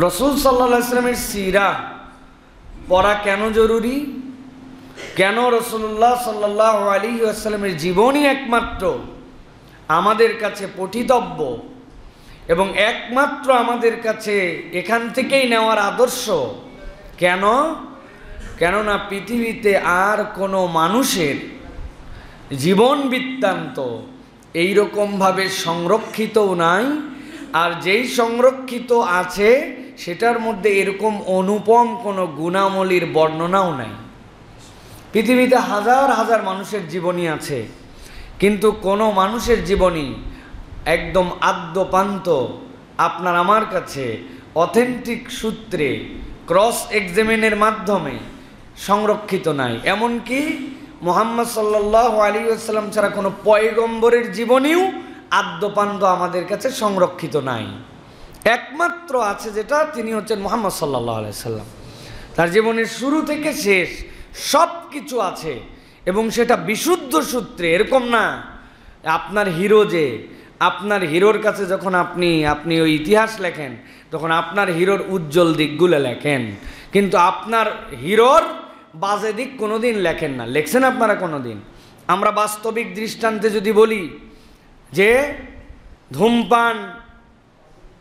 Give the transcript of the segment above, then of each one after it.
রাসূল সাল্লাল্লাহু আলাইহি ওয়াসাল্লামের সিরা পড়া কেন জরুরি? কেন রাসূলুল্লাহ সাল্লাল্লাহু আলাইহি ওয়াসাল্লামের জীবনই একমাত্র আমাদের কাছে পঠিতব্য এবং একমাত্র আমাদের কাছে এখান থেকেই নেওয়ার আদর্শ? কেন? কেননা পৃথিবীতে আর কোনো মানুষের জীবন বৃত্তান্ত এইরকমভাবে সংরক্ষিতও নাই, আর যেই সংরক্ষিত আছে সেটার মধ্যে এরকম অনুপম কোনো গুণাবলীর বর্ণনাও নাই। পৃথিবীতে হাজার হাজার মানুষের জীবনী আছে, কিন্তু কোনো মানুষের জীবনী একদম আদ্যপান্ত আপনার আমার কাছে অথেন্টিক সূত্রে ক্রস এক্সামিনের মাধ্যমে সংরক্ষিত নাই। এমনকি মুহাম্মদ সাল্লাল্লাহু আলাইহি ওয়াসাল্লাম ছাড়া কোনো পয়গম্বরের জীবনীও আদ্যপান্ত আমাদের কাছে সংরক্ষিত নাই। একমাত্র আছে যেটা, তিনি হচ্ছেন মুহাম্মদ সাল্লাল্লাহু আলাইহি ওয়াসাল্লাম। তার জীবনের শুরু থেকে শেষ সব কিছু আছে এবং সেটা বিশুদ্ধ সূত্রে। এরকম না আপনার হিরো, যে আপনার হিরোর কাছে যখন আপনি ওই ইতিহাস লেখেন তখন আপনার হিরোর উজ্জ্বল দিকগুলো লেখেন, কিন্তু আপনার হিরোর বাজে দিক কোনোদিন লেখেন না। লেখছেন আপনারা কোনোদিন? আমরা বাস্তবিক দৃষ্টান্তে যদি বলি যে ধূমপান,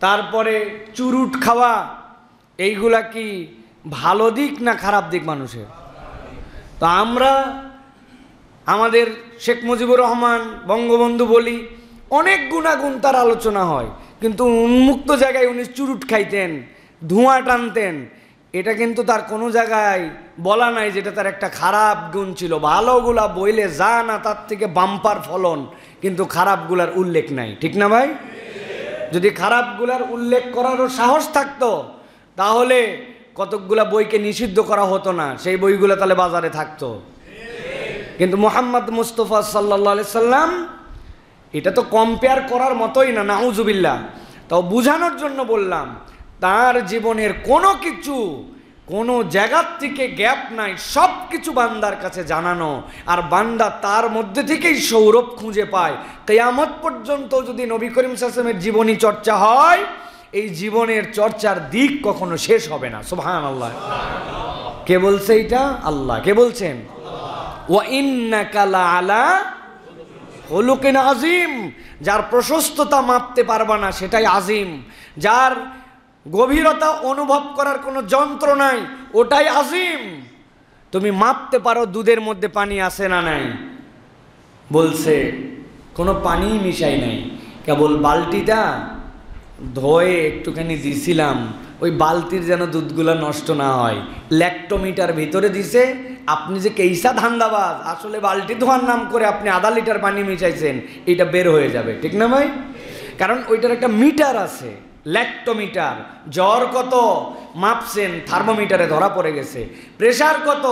তারপরে চুরুট খাওয়া, এইগুলা কি ভালো দিক না খারাপ দিক মানুষের? তো আমরা আমাদের শেখ মুজিবুর রহমান বঙ্গবন্ধু বলি, অনেক গুণাগুণ তার আলোচনা হয়, কিন্তু উন্মুক্ত জায়গায় উনি চুরুট খাইতেন, ধোঁয়া টানতেন, এটা কিন্তু তার কোনো জায়গায় বলা নাই যেটা তার একটা খারাপ গুণ ছিল। ভালোগুলা বইলে যা না তার থেকে বাম্পার ফলন, কিন্তু খারাপগুলার উল্লেখ নাই। ঠিক না ভাই? যদি খারাপগুলার উল্লেখ করারও সাহস থাকতো তাহলে কতকগুলা বইকে নিষিদ্ধ করা হতো না, সেই বইগুলো তাহলে বাজারে থাকতো। কিন্তু মুহাম্মদ মুস্তাফা সাল্লাল্লাহু আলাইহি সাল্লাম, এটা তো কম্পেয়ার করার মতোই না, নাউজুবিল্লাহ। তাও বুঝানোর জন্য বললাম, তার জীবনের কোনো কিছু কোনো জায়গার থেকে গ্যাপ নাই, সব কিছু বান্দার কাছে জানানো, আর বান্দা তার মধ্যে থেকেই সৌরভ খুঁজে পায়। কিয়ামত পর্যন্ত যদি নবী করিম সাল্লাল্লাহু আলাইহি ওয়াসাল্লামের জীবনী চর্চা হয়, এই জীবনের চর্চার দিক কখনো শেষ হবে না। সুবহানাল্লাহ। কে বলছে এটা? আল্লাহ। কে বলছেন? ওয়া ইন্নাকা লাআলা খুলুকিন আযীম। যার প্রশস্ততা মাপতে পারবা না সেটাই আযীম, যার গভীরতা অনুভব করার কোনো যন্ত্র নাই ওটাই আযীম। তুমি মাপতে পারো দুধের মধ্যে পানি আছে না নাই? বলছে কোনো পানি মিশাই নাই, কেবল বালতিটা ধোয়ে একটুখানি দিছিলাম, ওই বালতির যেন দুধগুলা নষ্ট না হয়। ল্যাক্টোমিটার ভিতরে দিছে, আপনি যে কেইসা ধান্দাবাজ, আসলে বালতি ধোয়ার নাম করে আপনি আধা লিটার পানি মিশাইছেন, এটা বের হয়ে যাবে। ঠিক না ভাই? কারণ ওইটার একটা মিটার আছে, ল্যাক্টোমিটার। জ্বর কত মাপছেন, থার্মোমিটারে ধরা পড়ে গেছে। প্রেশার কত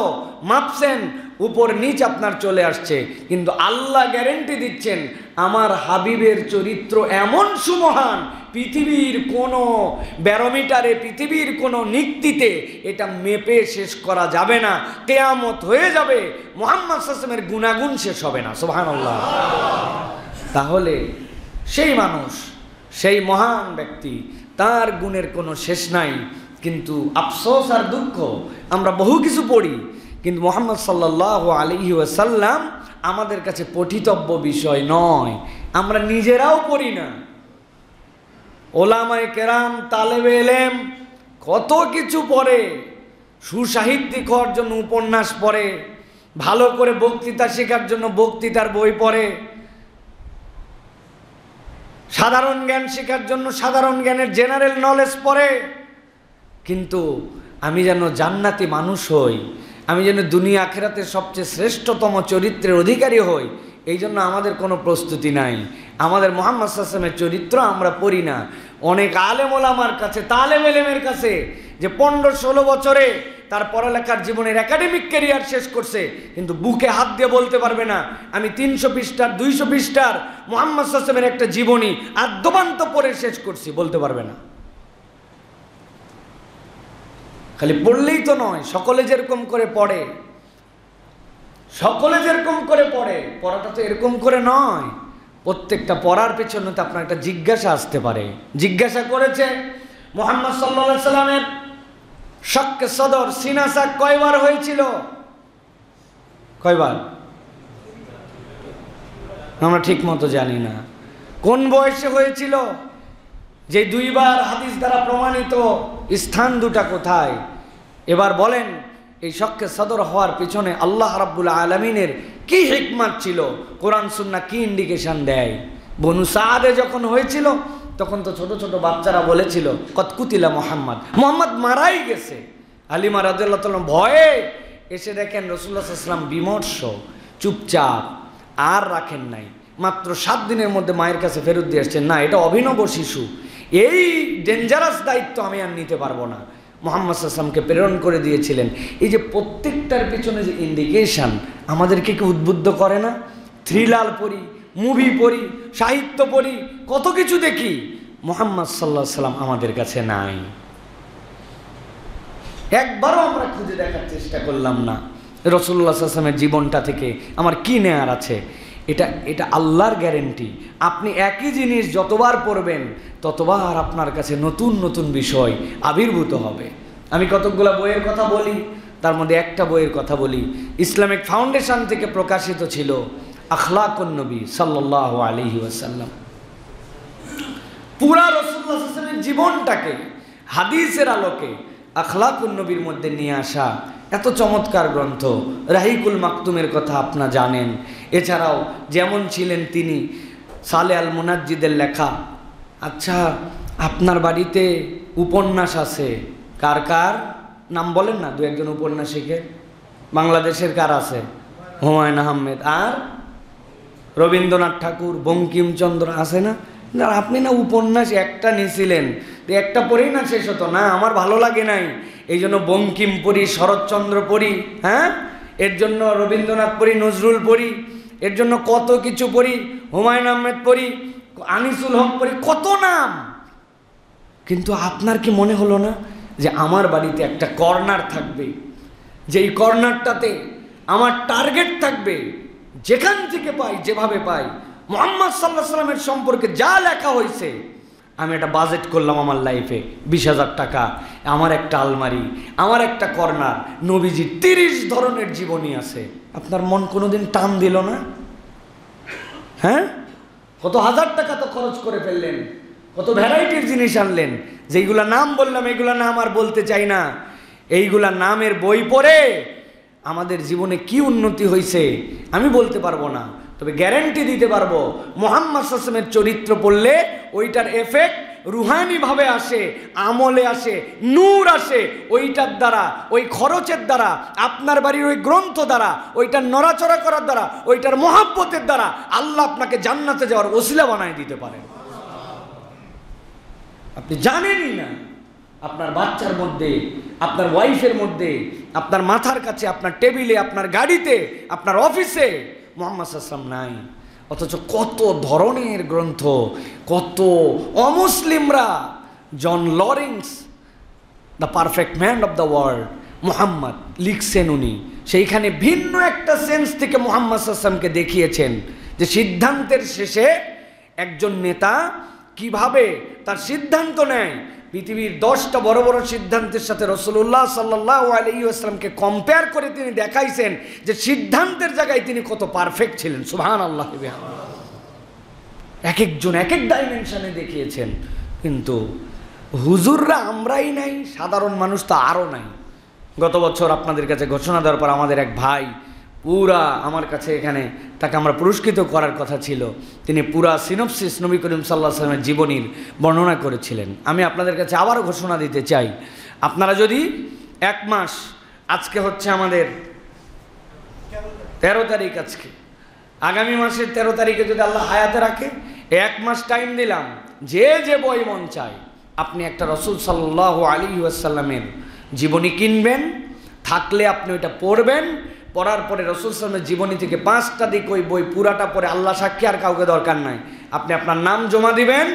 মাপছেন, উপর নিচ আপনার চলে আসছে। কিন্তু আল্লাহ গ্যারেন্টি দিচ্ছেন, আমার হাবিবের চরিত্র এমন সুমহান, পৃথিবীর কোনো ব্যারোমিটারে, পৃথিবীর কোনো নিক্তিতে এটা মেপে শেষ করা যাবে না। কিয়ামত হয়ে যাবে, মুহাম্মদ সাল্লাল্লাহু আলাইহি ওয়াসাল্লামের গুণাগুণ শেষ হবে না। সুবহানাল্লাহ। তাহলে সেই মানুষ, সেই মহান ব্যক্তি, তার গুণের কোনো শেষ নাই। কিন্তু আফসোস আর দুঃখ, আমরা বহু কিছু পড়ি, কিন্তু মুহাম্মদ সাল্লাল্লাহু আলাইহি ওয়াসাল্লাম আমাদের কাছে পঠিতব্য বিষয় নয়, আমরা নিজেরাও পড়ি না। ওলামায়ে কেরাম, তালেবে ইলম কত কিছু পড়ে, সুসাহিত্যিক হওয়ার জন্য উপন্যাস পড়ে, ভালো করে বক্তৃতা শেখার জন্য বক্তৃতার বই পড়ে, সাধারণ জ্ঞান শেখার জন্য সাধারণ জ্ঞানের জেনারেল নলেজ পড়ে, কিন্তু আমি যেন জান্নাতি মানুষ হই, আমি যেন দুনিয়া আখিরাতের সবচেয়ে শ্রেষ্ঠতম চরিত্রের অধিকারী হই, এই জন্য আমাদের কোনো প্রস্তুতি নাই। আমাদের মুহাম্মদ সাল্লাল্লাহু আলাইহি ওয়াসাল্লামের চরিত্র আমরা পড়ি না। অনেক আলেম ওলামার কাছে, তালেব ইলমের কাছে, যে 15-16 বছরে তার পড়ালেখার জীবনের একাডেমিক ক্যারিয়ার শেষ করছে, কিন্তু বুকে হাত দিয়ে বলতে পারবে না আমি 300 পৃষ্ঠার 200 পৃষ্ঠার মুহাম্মদ সাল্লাল্লাহু আলাইহি ওয়াসাল্লামের একটা জীবনী আদ্যপান্ত পড়ে শেষ করছি, বলতে পারবে না। খালি পড়লেই তো নয়, সকলে যেরকম করে পড়ে, সকলে যেরকম করে পড়ে, পড়াটা তো এরকম করে নয়। প্রত্যেকটা পড়ার পেছনে তো আপনার একটা জিজ্ঞাসা আসতে পারে। জিজ্ঞাসা করেছে মুহাম্মদ সাল্লাল্লাহু আলাইহি সাল্লামের শক্কে সদর সিনা শাক কয়বার হয়েছিল? কয়বার? আমরা ঠিক মতো জানি না। কোন বয়সে হয়েছিল? যে দুইবার হাদিস দ্বারা প্রমাণিত স্থান দুটা কোথায়? এবার বলেন, এই শক্কে সদর হওয়ার পিছনে আল্লাহ রাব্বুল আলামিনের কি হিকমত ছিল? কোরআন সুন্নাহ কি ইন্ডিকেশন দেয়? বনু সাআদে যখন হয়েছিল তখন তো ছোট ছোট বাচ্চারা বলেছিল কত কুতিলা মুহাম্মদ, মুহাম্মদ মারাই গেছে। হালিমা রাদিয়াল্লাহু তাআলা ভয়ে এসে দেখেন রাসূলুল্লাহ সাল্লাল্লাহু আলাইহি ওয়াসাল্লাম বিমর্ষ, চুপচাপ, আর রাখেন নাই। মাত্র 7 দিনের মধ্যে মায়ের কাছে ফেরত দিয়ে আসছেন, না এটা অভিনব শিশু, এই ডেঞ্জারাস দায়িত্ব আমি আর নিতে পারবো না। মুহাম্মদ সাল্লাল্লাহু আলাইহি ওয়াসাল্লামকে প্রেরণ করে দিয়েছিলেন। এই যে প্রত্যেকটার পিছনে যে ইন্ডিকেশন আমাদেরকে কি উদ্বুদ্ধ করে না? থ্রিলার পড়ি, মুভি পড়ি, সাহিত্য পড়ি, কত কিছু দেখি, মুহাম্মদ সাল্লাল্লাহু আলাইহি ওয়াসাল্লাম আমাদের কাছে নাই। একবারও আমরা খুঁজে দেখার চেষ্টা করলাম না রাসূলুল্লাহ সাল্লাল্লাহু আলাইহি ওয়াসাল্লামের জীবনটা থেকে আমার কি নেয়ার আছে। এটা আল্লাহর গ্যারেন্টি। আপনি একই জিনিস যতবার পড়বেন ততবার আপনার কাছে নতুন নতুন বিষয় আবির্ভূত হবে। আমি কতকগুলা বইয়ের কথা বলি, তার মধ্যে একটা বইয়ের কথা বলি, ইসলামিক ফাউন্ডেশন থেকে প্রকাশিত ছিল, আখলাকুন নবী সাল্লাল্লাহু আলাইহি ওয়াসাল্লাম। পুরা রাসূলুল্লাহ সাল্লাল্লাহু আলাইহি ওয়াসাল্লামের জীবনটাকে হাদিসের আলোকে আখলাকুন নবীর মধ্যে নিয়ে আসা এত চমৎকার গ্রন্থ। রাহিকুল মাকতুমের কথা আপনারা জানেন। এছাড়াও যেমন ছিলেন তিনি, সালে আল মুনাজ্জিদের লেখা। আচ্ছা, আপনার বাড়িতে উপন্যাস আছে, কার কার নাম বলেন না, দু একজন উপন্যাসিকের। বাংলাদেশের কার আছে? হুমায়ুন আহমেদ আর রবীন্দ্রনাথ ঠাকুর, বঙ্কিমচন্দ্র আছে না? আপনি না উপন্যাস একটা নিয়েছিলেন, একটা পড়েই না শেষ হতো না, আমার ভালো লাগে নাই, এই জন্য বঙ্কিম পড়ি, শরৎচন্দ্র পড়ি, হ্যাঁ, এর জন্য রবীন্দ্রনাথ পড়ি, নজরুল পড়ি, এর জন্য কত কিছু পড়ি, হুমায়ুন আহমেদ পড়ি, আনিসুল হক পড়ি, কত নাম। কিন্তু আপনার কি মনে হলো না যে আমার বাড়িতে একটা কর্নার থাকবে, যেই কর্নারটাতে আমার টার্গেট থাকবে, যেখান থেকে পাই, যেভাবে পাই, মুহাম্মদ সাল্লাল্লাহু আলাইহি ওয়াসাল্লামের সম্পর্কে যা লেখা হয়েছে, আমি একটা বাজেট করলাম আমার লাইফে 20,000 টাকা, আমার একটা আলমারি, আমার একটা কর্নার, নবীজি 30 ধরনের জীবনী আছে। আপনার মন কোনোদিন টান দিল না? হ্যাঁ, কত হাজার টাকা তো খরচ করে ফেললেন, কত ভ্যারাইটির জিনিস আনলেন, যেইগুলা নাম বললাম এগুলা নাম আর বলতে চাই না। এইগুলা নামের বই পড়ে আমাদের জীবনে কি উন্নতি হয়েছে আমি বলতে পারবো না, তবে গ্যারান্টি দিতে পারবো মুহাম্মদ সাল্লাল্লাহু আলাইহি ওয়াসাল্লামের চরিত্র পড়লে ওইটার এফেক্ট রুহানিভাবে আসে, আমলে আসে, নূর আসে। ওইটার দ্বারা, ওই খরচের দ্বারা, আপনার বাড়ির ওই গ্রন্থ দ্বারা, ওইটার নড়াচড়া করার দ্বারা, ওইটার মহাব্বতের দ্বারা আল্লাহ আপনাকে জান্নাতে যাওয়ার ওসিলা বানায় দিতে পারেন। আপনি জানেনই না। আপনার বাচ্চার মধ্যে, আপনার ওয়াইফের মধ্যে, আপনার মাথার কাছে, আপনার টেবিলে, আপনার গাড়িতে, আপনার অফিসে মুহাম্মদ সাল্লাল্লাহু আলাইহি ওয়াসাল্লাম নাই। অথচ কত ধরনের গ্রন্থ, কত অমুসলিমরা, John Lawrence, the perfect man of the world, Muhammad লিখছেন উনি। সেইখানে ভিন্ন একটা সেন্স থেকে মুহাম্মদ সাল্লাল্লাহু আলাইহি ওয়াসাল্লামকে দেখিয়েছেন যে সিদ্ধান্তের শেষে একজন নেতা কিভাবে তার সিদ্ধান্ত নেয়। পৃথিবীর 10টা বড় বড় সিদ্ধান্তের সাথে রাসূলুল্লাহ সাল্লাল্লাহু আলাইহি ওয়াসাল্লামকে কম্পেয়ার করে তিনি দেখাইছেন যে সিদ্ধান্তের জায়গায় তিনি কত পারফেক্ট ছিলেন। সুবহানাল্লাহ। এক একজন এক এক ডাইমেনশনে দেখিয়েছেন। কিন্তু হুজুররা আমরাই নাই, সাধারণ মানুষ তো আরও নাই। গত বছর আপনাদের কাছে ঘোষণা দেওয়ার পর আমাদের এক ভাই পুরা আমার কাছে এখানে তাকে আমরা পুরস্কৃত করার কথা ছিল, তিনি পুরা সিনপসিস নবী করিম সাল্লাল্লাহু আলাইহি ওয়াসাল্লামের জীবনীর বর্ণনা করেছিলেন। আমি আপনাদের কাছে আবারও ঘোষণা দিতে চাই, আপনারা যদি 1 মাস, আজকে হচ্ছে আমাদের 13 তারিখ, আজকে আগামী মাসের 13 তারিখে যদি আল্লাহ হায়াতে রাখে, 1 মাস টাইম দিলাম, যে যে বই মন চায় আপনি একটা রাসূল সাল্লাল্লাহু আলাইহি ওয়াসাল্লামের জীবনী কিনবেন, থাকলে আপনি ওইটা পড়বেন। পড়ার পরে রাসূল সাল্লাল্লাহু আলাইহি ওয়াসাল্লামের জীবনী থেকে 5টা দিক ওই বই পুরাটা পড়ে, আল্লাহ সাক্ষী আর কাউকে দরকার নাই, আপনি আপনার নাম জমা দিবেন।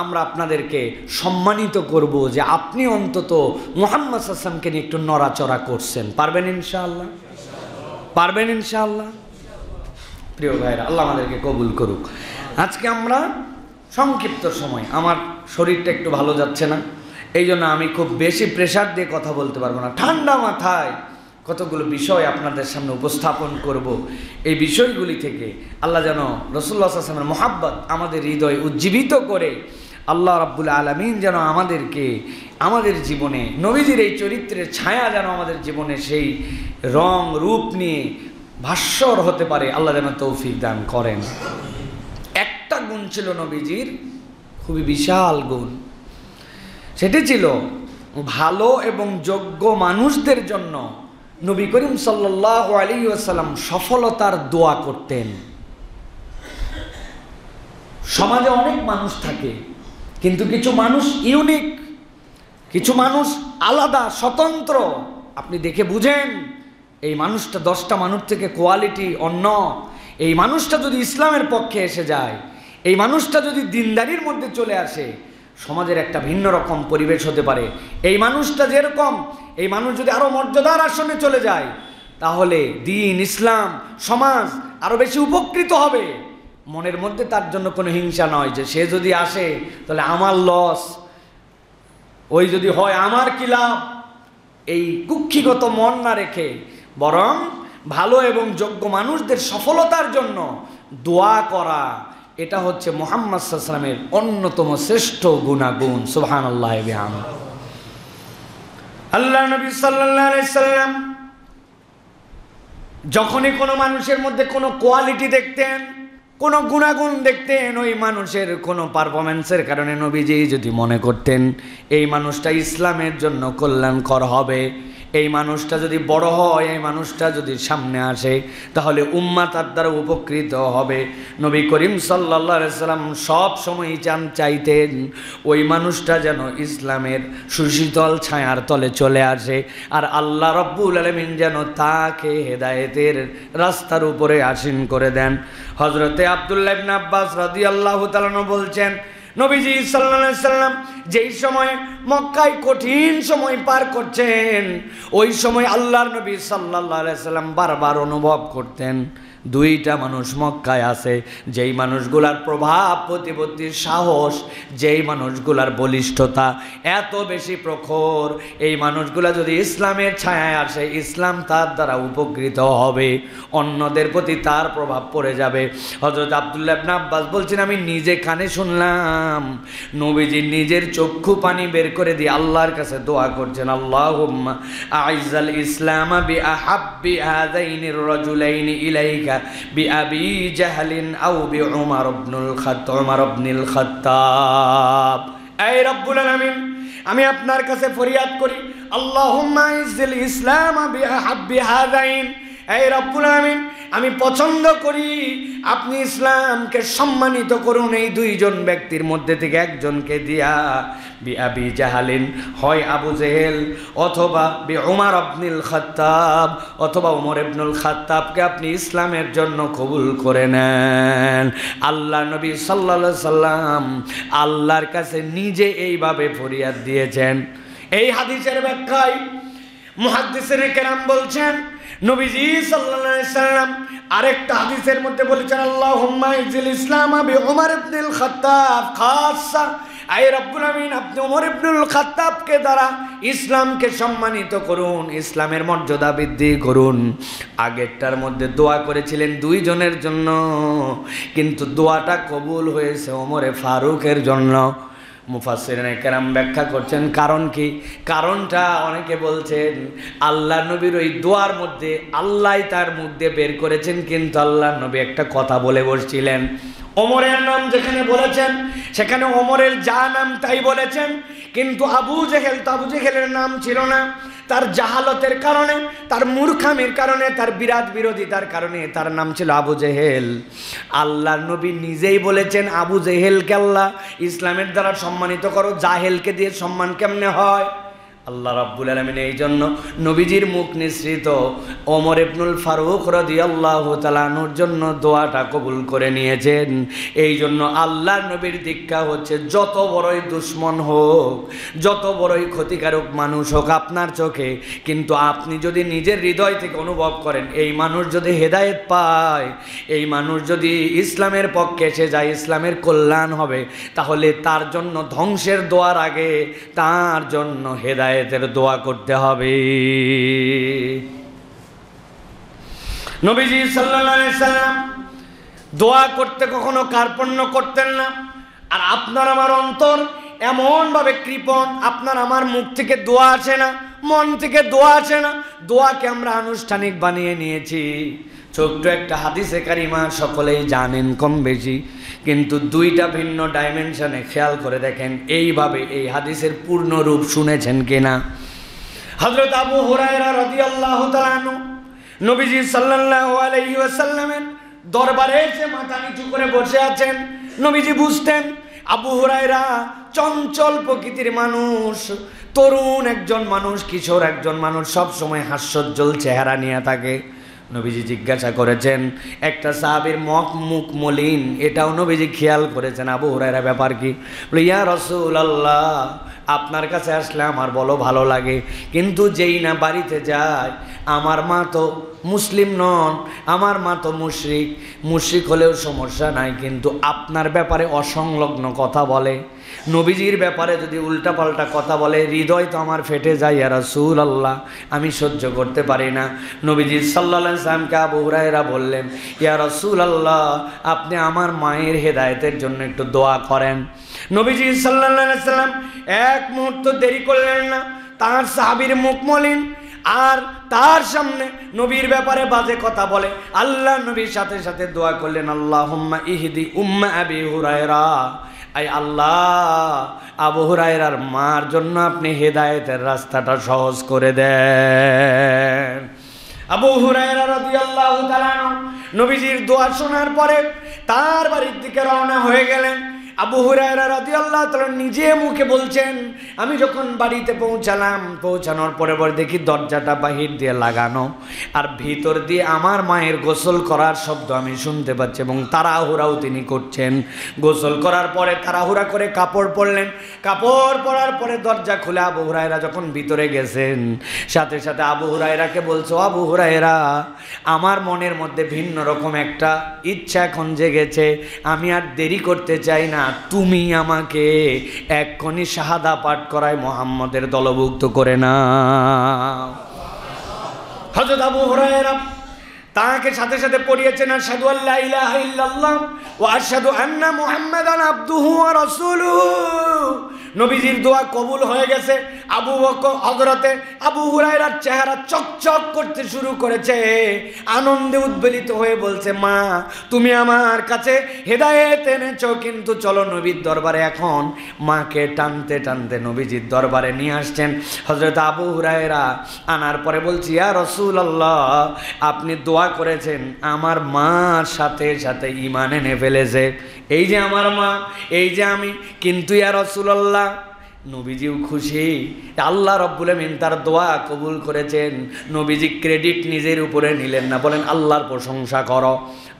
আমরা আপনাদেরকে সম্মানিত করব যে আপনি অন্তত মুহাম্মদ সাল্লাল্লাহু আলাইহি ওয়াসাল্লামকে নিয়ে একটু নড়াচড়া করছেন। পারবেন ইনশাআল্লাহ? পারবেন ইনশাআল্লাহ? প্রিয় ভাইরা, আল্লাহ আমাদেরকে কবুল করুক। আজকে আমরা সংক্ষিপ্ত সময়, আমার শরীরটা একটু ভালো যাচ্ছে না, এই জন্য আমি খুব বেশি প্রেশার দিয়ে কথা বলতে পারবো না, ঠান্ডা মাথায় কতগুলো বিষয় আপনাদের সামনে উপস্থাপন করব। এই বিষয়গুলি থেকে আল্লাহ যেন রাসূলুল্লাহ সাল্লাল্লাহু আলাইহি ওয়াসাল্লামের মহাব্বত আমাদের হৃদয় উজ্জীবিত করে আল্লাহ রাব্বুল আলামিন যেন আমাদেরকে আমাদের জীবনে নবীজির এই চরিত্রের ছায়া যেন আমাদের জীবনে সেই রং রূপ নিয়ে ভাস্বর হতে পারে, আল্লাহ যেন তৌফিক দান করেন। একটা গুণ ছিল নবীজির, খুবই বিশাল গুণ, সেটি ছিল ভালো এবং যোগ্য মানুষদের জন্য নবী করিম সাল্লাল্লাহু আলাইহি ওয়াসাল্লাম সফলতার দোয়া করতেন। সমাজে অনেক মানুষ থাকে, কিন্তু কিছু মানুষ ইউনিক, কিছু মানুষ আলাদা স্বতন্ত্র। আপনি দেখে বুঝেন এই মানুষটা 10টা মানুষ থেকে কোয়ালিটি অন্য। এই মানুষটা যদি ইসলামের পক্ষে এসে যায়, এই মানুষটা যদি দিনদারির মধ্যে চলে আসে, সমাজের একটা ভিন্ন রকম পরিবেশ হতে পারে। এই মানুষটা যেরকম, এই মানুষ যদি আরো মর্যাদার আসনে চলে যায়, তাহলে দিন ইসলাম সমাজ আরো বেশি উপকৃত হবে। মনের মধ্যে তার জন্য কোনো হিংসা নয় যে সে যদি আসে তাহলে আমার লস, ওই যদি হয় আমার কি লাভ, এই কুক্ষিগত মন না রেখে বরং ভালো এবং যোগ্য মানুষদের সফলতার জন্য দোয়া করা, এটা হচ্ছে মুহাম্মদ সাল্লাল্লাহু আলাইহি ওয়াসাল্লামের অন্যতম শ্রেষ্ঠ গুণাগুণ। সুবহানাল্লাহ ওয়া বিহামদিহি। আল্লাহ নবী সাল্লাল্লাহু আলাইহি সাল্লাম যখনই কোনো মানুষের মধ্যে কোনো কোয়ালিটি দেখতেন, কোনো গুণাগুণ দেখতেন, ওই মানুষের কোনো পারফরম্যান্সের কারণে নবীজি যদি মনে করতেন এই মানুষটা ইসলামের জন্য কল্যাণকর হবে, এই মানুষটা যদি বড় হয়, এই মানুষটা যদি সামনে আসে, তাহলে উম্মাহ তার দ্বারা উপকৃত হবে, নবী করিম সাল্লাল্লাহু আলাইহি সাল্লাম সব সময় চাইতেন ওই মানুষটা যেন ইসলামের সুশীতল ছায়ার তলে চলে আসে, আর আল্লাহ রাব্বুল আলামিন যেন তাকে হেদায়েতের রাস্তার উপরে আসীন করে দেন। হযরতে আব্দুল্লাহ ইবনে আব্বাস রাদিয়াল্লাহু তাআলা বলছেন, নবীজি সাল্লাল্লাহু আলাইহি সাল্লাম যেই সময় মক্কায় কঠিন সময় পার করছেন, ওই সময় আল্লাহর নবী সাল্লাল্লাহু আলাইহি সাল্লাম বারবার অনুভব করতেন দুইটা মানুষ মক্কায় আছে, যেই মানুষগুলার প্রভাব প্রতিপত্তির সাহস, যেই মানুষগুলার বলিষ্ঠতা এত বেশি প্রখর, এই মানুষগুলা যদি ইসলামের ছায়ায় আসে, ইসলাম তার দ্বারা উপকৃত হবে, অন্যদের প্রতি তার প্রভাব পড়ে যাবে। হযরত আব্দুল্লাহ ইবনে আব্বাস বলছেন, আমি নিজে কানে শুনলাম নবীজি নিজের চক্ষু পানি বের করে দিয়ে আল্লাহর কাছে দোয়া করছেন, আল্লাহুম্মা আইজ্জাল ইসলাম বিআহাব্বি হাযাইনির রাজুলাইনি ইলাইকা বিআবি জাহলিন আও বিউমর ইবনুল খাত্তাব। এই রব্বুল আলামিন, আমি আপনার কাছে ফরিয়াদ করি, আল্লাহুম্মা আইজ্জিল ইসলাম বিআহাব্বি হাযাইন। এই রব্বুল আলামিন, আমি পছন্দ করি আপনি ইসলামকে সম্মানিত করুন এই দুইজন ব্যক্তির মধ্যে থেকে একজনকে দিয়া, বিআবি জাহালিন, হয় আবু জেহেল, অথবা বিউমর ইবনুল খাত্তাব, অথবা উমর ইবনুল খাত্তাবকে আপনি ইসলামের জন্য কবুল করে নেন। আল্লাহ নবী সাল্লাল্লাহু আলাইহি সাল্লাম আল্লাহর কাছে নিজে এইভাবে ফরিয়াদ দিয়েছেন। এই হাদিসের ব্যাখ্যায় মুহাদ্দিসিনে কেরাম বলছেন, নবীজি সাল্লাল্লাহু আলাইহি সাল্লাম আরেকটা হাদিসের মধ্যে বলেছেন, আল্লাহুম্মা ইজ্জিল ইসলাম বিউমর ইবনুল খাত্তাব খাসসা। আয় রব্বুল আমিন, আপনি উমর ইবনুল খাত্তাবকে দ্বারা ইসলামকে সম্মানিত করুন, ইসলামের মর্যাদা বৃদ্ধি করুন। আগেরটার মধ্যে দোয়া করেছিলেন দুইজনের জন্য, কিন্তু দোয়াটা কবুল হয়েছে ওমরে ফারুকের জন্য। মুফাসসিরিনে কেরাম ব্যাখ্যা করছেন কারণ কি, কারণটা অনেকে বলছেন আল্লাহ নবীর ওই দোয়ার মধ্যে আল্লাহই তার মুখ দিয়ে বের করেছেন, কিন্তু আল্লাহ নবী একটা কথা বলে বসছিলেন। ওমরের নাম যেখানে বলেছেন সেখানে ওমরের যা নাম তাই বলেছেন, কিন্তু আবু জেহেল তো আবু জেহেলের নাম ছিল না। তার জাহালতের কারণে, তার মূর্খামির কারণে, তার বিরাট বিরোধিতার কারণে তার নাম ছিল আবু জেহেল। আল্লাহ নবী নিজেই বলেছেন আবু জেহেলকে আল্লাহ ইসলামের দ্বারা সম্মানিত করো, জাহেলকে দিয়ে সম্মান কেমনে হয়? আল্লাহ রাব্বুল আলামিন এই জন্য নবীজির মুখ নিঃসৃত ওমর ইবনুল ফারুক রাদিয়াল্লাহু তাআলা আনহুর জন্য দোয়াটা কবুল করে নিয়েছেন। এই জন্য আল্লাহর নবীর দীক্ষা হচ্ছে যত বড়ই দুশমন হোক, যত বড়ই ক্ষতিকারক মানুষ হোক আপনার চোখে, কিন্তু আপনি যদি নিজের হৃদয় থেকে অনুভব করেন এই মানুষ যদি হেদায়েত পায়, এই মানুষ যদি ইসলামের পক্ষে এসে যায়, ইসলামের কল্যাণ হবে, তাহলে তার জন্য ধ্বংসের দোয়ার আগে তার জন্য হেদায়েতের দোয়া করতে হবে। নবীজি সাল্লাল্লাহু আলাইহি সাল্লাম দোয়া করতে কখনো কার্পণ্য করতেন না। আর আপনার আমার অন্তর এমনভাবে কৃপণ, আপনার আমার মুখ থেকে দোয়া আসে না, মন থেকে দোয়া আসে না, দোয়াকে আমরা আনুষ্ঠানিক বানিয়ে নিয়েছি। ছোট্ট একটা হাদিসে কারিমা সকলেই জানেন কম বেশি, কিন্তু দুইটা ভিন্ন ডাইমেনশনে খেয়াল করে দেখেন এইভাবে এই হাদিসের পূর্ণ রূপ শুনেছেন কিনা। হযরত আবু হুরায়রা রাদিয়াল্লাহু তাআলা আনহু নবীজি সাল্লাল্লাহু আলাইহি ওয়াসাল্লামের দরবারে এসে মাথা নিচু করে বসে আছেন। নবীজি বুঝতেন আবু হুরায়রা চঞ্চল প্রকৃতির মানুষ, তরুণ একজন মানুষ, কিশোর একজন মানুষ, সব সময় হাস্যোজ্জ্বল চেহারা নিয়ে থাকে। নবীজি জিজ্ঞাসা করেছেন, একটা সাহাবীর মুখ মলিন, এটাও নবীজি খেয়াল করেছেন, আবু হুরায়রা ব্যাপার কি? বলে, ইয়া রাসূলুল্লাহ, আপনার কাছে আসলে আমার বলো ভালো লাগে, কিন্তু যেই না বাড়িতে যায়, আমার মা তো মুসলিম নন, আমার মা তো মুশরিক হলেও সমস্যা নাই, কিন্তু আপনার ব্যাপারে অসংলগ্ন কথা বলে, নবীজির ব্যাপারে যদি উল্টাপাল্টা কথা বলে, হৃদয় তো আমার ফেটে যায় ইয়া রাসূলুল্লাহ, আমি সহ্য করতে পারি না। নবীজি সাল্লাল্লাহু আলাইহি ওয়াসাল্লামকে আবু হুরায়রা বললেন, ইয়া রাসূলুল্লাহ, আপনি আমার মায়ের হেদায়েতের জন্য একটু দোয়া করেন। নবীজি সাল্লাল্লাহু আলাইহি ওয়াসাল্লাম এক মুহূর্ত দেরি করলেন না। তার সাহাবীর মুখ মলিন আর তার সামনে নবীর ব্যাপারে বাজে কথা বলে, আল্লাহ নবীর সাথে সাথে দোয়া করলেন, আল্লাহুম্মা ইহদি উম্মা আবি হুরায়রা, আই আল্লাহ, আবু হুরায়রার মার জন্য আপনি হেদায়েতের রাস্তাটা সহজ করে দেন। আবু হুরায়রা রাদিয়াল্লাহু তাআলা নবীজির দোয়া শোনার পরে তার বাড়ির দিকে রওনা হয়ে গেলেন। আবু হুরায়রা রাদিয়াল্লাহু তাআলা নিজে মুখে বলছেন, আমি যখন বাড়িতে পৌঁছানোর পরে দেখি দরজাটা বাহির দিয়ে লাগানো, আর ভিতর দিয়ে আমার মায়ের গোসল করার শব্দ আমি শুনতে পাচ্ছি, এবং তাড়াহুড়াও তিনি করছেন। গোসল করার পরে তাড়াহুড়া করে কাপড় পরলেন, কাপড় পরার পরে দরজা খুলে আবু হুরায়রা যখন ভিতরে গেছেন, সাথে সাথে আবু হুরায়রাকে বলছো, আবু হুরায়রা, আমার মনের মধ্যে ভিন্ন রকম একটা ইচ্ছা এখন জেগেছে, আমি আর দেরি করতে চাই না, তুমি আমাকে এক্ষুনি শাহাদা পাঠ করায় মুহাম্মদের দলভুক্ত করে নাও। হযরত আবু হুরায়রা তাকে সাথে সাথে পড়িয়েছেন, আশহাদু আল্লা ইলাহা ইল্লাল্লাহ ওয়া আশহাদু আন্না মুহাম্মাদান আবদুহু ওয়া রাসূলুহু। নবীজির দোয়া কবুল হয়ে গেছে। হযরতে আবু হুরায়রার চেহারা চকচক করতে শুরু করেছে, আনন্দে উদ্বেলিত হয়ে বলছে, মা, তুমি আমার কাছে হেদায়েত এনেছো, কিন্তু চলো নবীর দরবারে। এখন মাকে টানতে টানতে নবীজির দরবারে নিয়ে আসছেন হযরত আবু হুরায়রা। আনার পরে বলছি, ইয়া রাসূলুল্লাহ, আপনি দোয়া করেছেন, আমার মার সাথে সাথে ঈমান এনে ফেলেছে, এই যে আমার মা, এই যে আমি, কিন্তু ইয়া রাসূলুল্লাহ, নবীজিও খুশি, আল্লাহ রাব্বুল আমিন তার দোয়া কবুল করেছেন। নবীজি ক্রেডিট নিজের উপরে নিলেন না, বলেন আল্লাহর প্রশংসা করো,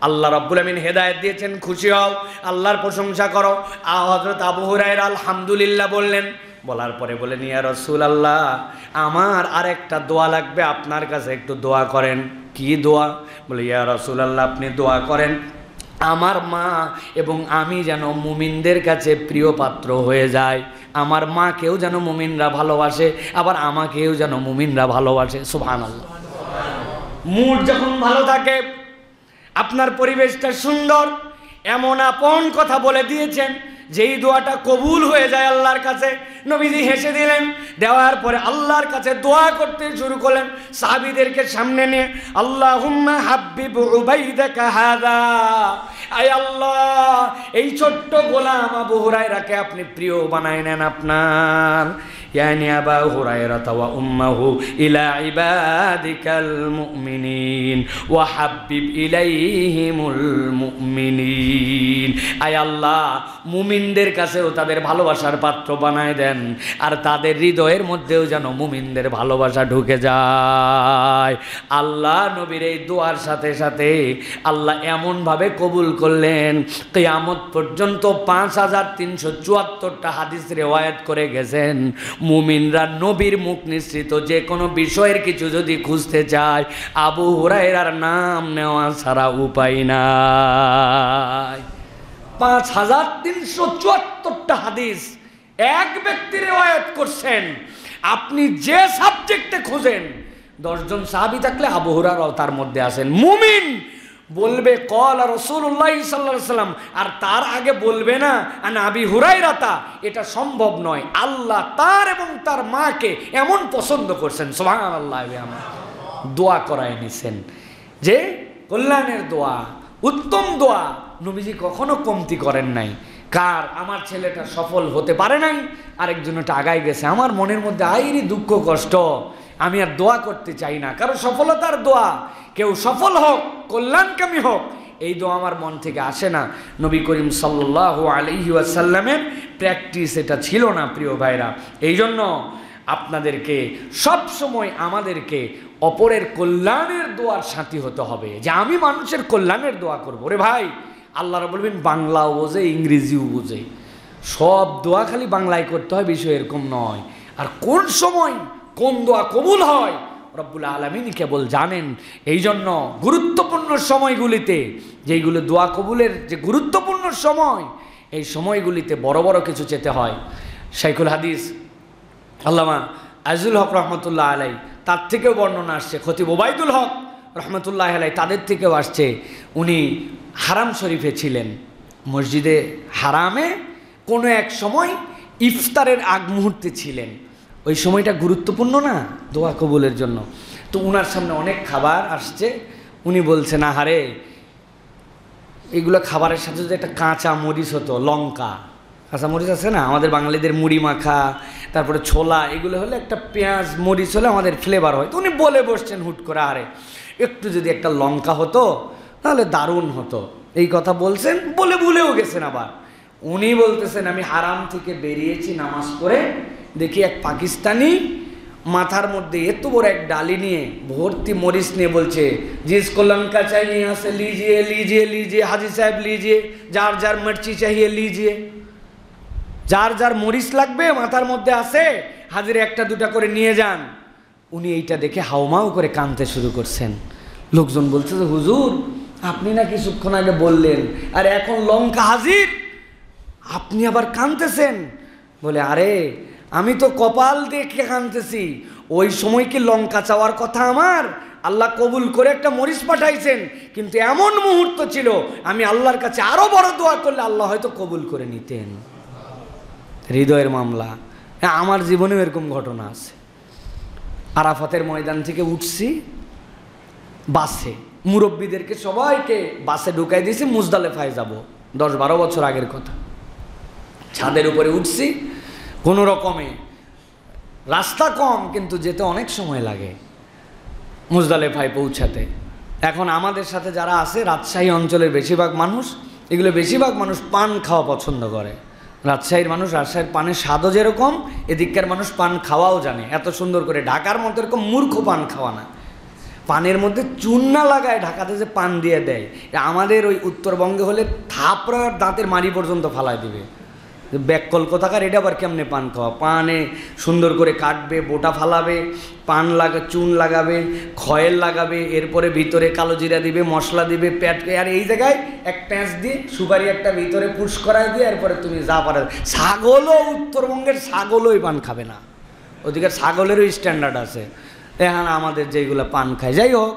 আল্লাহ রাব্বুল আমিন হেদায়েত দিয়েছেন, খুশি হও, আল্লাহর প্রশংসা করো। হযরত আবু হুরায়রা আলহামদুলিল্লাহ বললেন, বলার পরে বলেন, ইয়া রাসূলুল্লাহ, আমার আরেকটা দোয়া লাগবে, আপনার কাছে একটু দোয়া করেন। কি দোয়া? বলে, ইয়া রাসূলুল্লাহ, আপনি দোয়া করেন আমার মা এবং আমি যেন মুমিনদের কাছে প্রিয় পাত্র হয়ে যায়, আমার মাকেও যেন মুমিনরা ভালোবাসে, আবার আমাকেও যেন মুমিনরা ভালোবাসে। সুবহানাল্লাহ। মুড যখন ভালো থাকে, আপনার পরিবেশটা সুন্দর, এমন আপন কথা বলে দিয়েছেন যেই দোয়াটা কবুল হয়ে যায় আল্লাহর কাছে। নবীজি হেসে দিলেন, দেওয়ার পরে আল্লাহর কাছে দোয়া করতে শুরু করলেন সাহাবীদেরকে সামনে নিয়ে, আল্লাহুম্মা হাব্বিব উবাইদাকা হাযা, আয় আল্লাহ, এই ছোট্ট গোলাম আবু হুরায়রাকে আপনি প্রিয় বানায় নেন আপনার ইয়ানি আবা হুরায়রা ওয়া উম্মাহু ইলা ইবাদিকাল মুমিনিন ওয়া হাব্বিব ইলাইহিমুল মুমিনিন। আয় আল্লাহ, মুমিনদের কাছেও তাদের ভালোবাসার পাত্র বানায় দেন, আর তাদের হৃদয়ের মধ্যেও যেন মুমিনদের ভালোবাসা ঢুকে যায়। আল্লাহ নবীর এই দোয়ার সাথে সাথে আল্লাহ এমনভাবে কবুল করলেন, কিয়ামত পর্যন্ত 5374টা হাদিস রিওয়ায়াত করে গেছেন। মুমিনরা নবীর মুখ নিঃসৃত যে কোনো বিষয়ের কিছু যদি খুঁজতে চায়, আবু হুরায়রার নাম নেওয়া ছাড়া উপায় নাই। 5374টা হাদিস এক ব্যক্তি রিওয়ায়াত করছেন। আপনি যে সাবজেক্টে খুঁজেন, 10 জন সাহাবী থাকলে আবু হুরায়রাও তার মধ্যে আছেন। মুমিন বলবে ক্বালা রাসূলুল্লাহ সাল্লাল্লাহু আলাইহি ওয়াসাল্লাম, আর তার আগে বলবে না আনা আবি হুরায়রাতা। এটা সম্ভব নয়। আল্লাহ তার এবং তার মাকে এমন পছন্দ করছেন, সুবহানাল্লাহ। দোয়া করায় নিছেন যে কল্যাণের দোয়া, উত্তম দোয়া নবীজি কখনো কমতি করেন নাই। কার আমার ছেলেটা সফল হতে পারে নাই, আরেকজনটা আগায় গেছে, আমার মনের মধ্যে আইরি দুঃখ কষ্ট, আমি আর দোয়া করতে চাই না। কারো সফলতার দোয়া, কেউ সফল হোক, কল্যাণকামী হোক, এই দোয়া আমার মন থেকে আসে না। নবী করিম সাল্লাল্লাহু আলাইহি ওয়াসাল্লামের প্র্যাকটিস এটা ছিল না প্রিয় ভাইরা। এই জন্য আপনাদেরকে সব সময় আমাদেরকে অপরের কল্যাণের দোয়ার সাথী হতে হবে, যে আমি মানুষের কল্যাণের দোয়া করবো। রে ভাই, আল্লাহরা বলবেন বাংলাও বোঝে, ইংরেজিও বোঝে, সব দোয়া খালি বাংলায় করতে হয়, বিষয় এরকম নয়। আর কোন সময় কোন দোয়া কবুল হয় রব্বুল আলামিন কেবল জানেন। এই জন্য গুরুত্বপূর্ণ সময়গুলিতে, যেইগুলো দোয়া কবুলের যে গুরুত্বপূর্ণ সময়, এই সময়গুলিতে বড় বড় কিছু চেতে হয়। শাইখুল হাদিস আল্লামা আজিজুল হক রহমতুল্লাহ আলাই, তার থেকেও বর্ণনা আসছে। খতিব ওবায়দুল হক রহমতুল্লাহ আলাই, তাদের থেকেও আসছে। উনি হারাম শরীফে ছিলেন, মসজিদে হারামে কোনো এক সময় ইফতারের আগ মুহূর্তে ছিলেন। ওই সময়টা গুরুত্বপূর্ণ না দোয়া কবুলের জন্য। তো উনার সামনে অনেক খাবার আসছে, উনি বলছেন আহারে, এগুলো খাবারের সাথে যদি একটা কাঁচা মরিচ হতো, লঙ্কা, কাঁচা মরিচ আছে না আমাদের বাঙালিদের, মুড়ি মাখা, তারপরে ছোলা, এগুলো হলে একটা পেঁয়াজ মরিচ হলে আমাদের ফ্লেভার হয়। তো উনি বলে বসছেন হুট করে, আরে একটু যদি একটা লঙ্কা হতো তাহলে দারুণ হতো। এই কথা বলছেন, বলে ভুলেও গেছেন। আবার উনি বলতেছেন আমি হারাম থেকে বেরিয়েছি নামাজ করে, দেখি এক পাকিস্তানি মাথার মধ্যে এত বড় এক ডালি নিয়ে ভর্তি মরিচ নিয়ে বলছে, জিসকো লঙ্কা চাইয়ে यहाँ से लीजिए लीजिए लीजिए, हाजी साहब लीजिए, যার যার মির্চি চাইয়ে लीजिए, যার যার মরিচ লাগবে মাথার মধ্যে আছে, হাজিরে একটা দুটা করে নিয়ে যান। উনি এইটা দেখে হাউমাউ করে কাঁদতে শুরু করছেন। লোকজন বলছে যে হুজুর, আপনি না কিছুক্ষণ আগে বললেন, আর এখন লঙ্কা হাজির, আপনি আবার কাঁদতেছেন? বলে আরে আমি তো কপাল দেখে কাঁদতেছি, ওই সময় কি লঙ্কা চাওয়ার কথা আমার? আল্লাহ কবুল করে একটা মরিচ পাঠাইছেন, কিন্তু এমন মুহূর্ত ছিল আমি আল্লাহর কাছে আরো বড় দোয়া করলে আল্লাহ হয়তো কবুল করে নিতেন। হৃদয়ের মামলা। হ্যাঁ, আমার জীবনেও এরকম ঘটনা আছে। আরাফাতের ময়দান থেকে উঠছি বাসে, মুরব্বীদেরকে সবাইকে বাসে ঢুকাই দিয়েছি, মুজদালেফায় যাব, 10-12 বছর আগের কথা। ছাদের উপরে উঠছি কোনো রকমে, রাস্তা কম কিন্তু যেতে অনেক সময় লাগে মুজদালেফায় পৌঁছাতে। এখন আমাদের সাথে যারা আছে, রাজশাহী অঞ্চলের বেশিরভাগ মানুষ, এগুলো বেশিরভাগ মানুষ পান খাওয়া পছন্দ করে। রাজশাহীর মানুষ, রাজশাহীর পানের স্বাদও যেরকম, এদিককার মানুষ পান খাওয়াও জানে এত সুন্দর করে। ঢাকার মতো এরকম মূর্খ পান খাওয়া না, পানের মধ্যে চুন না লাগায় ঢাকাতে যে পান দিয়ে দেয়, আমাদের ওই উত্তরবঙ্গে হলে থাপড়ার দাঁতের মাড়ি পর্যন্ত ফালায় দিবে। ব্যাককল কোথাকার, এটা আবার কেমনে পান খাওয়া? পানে সুন্দর করে কাটবে, বোটা ফালাবে, পান চুন লাগাবে, খয়েল লাগাবে, এরপরে ভিতরে কালো জিরা দিবে, মশলা দিবে, পেটকে, আর এই জায়গায় এক প্যাঁচ দিয়ে সুপারি একটা ভিতরে পুশ করায় দিয়ে এরপরে তুমি যা পারে। ছাগলও, উত্তরবঙ্গের ছাগলও পান খাবে না, ওদিকে ছাগলেরও স্ট্যান্ডার্ড আছে। এখন আমাদের যেগুলো পান খায়, যাই হোক,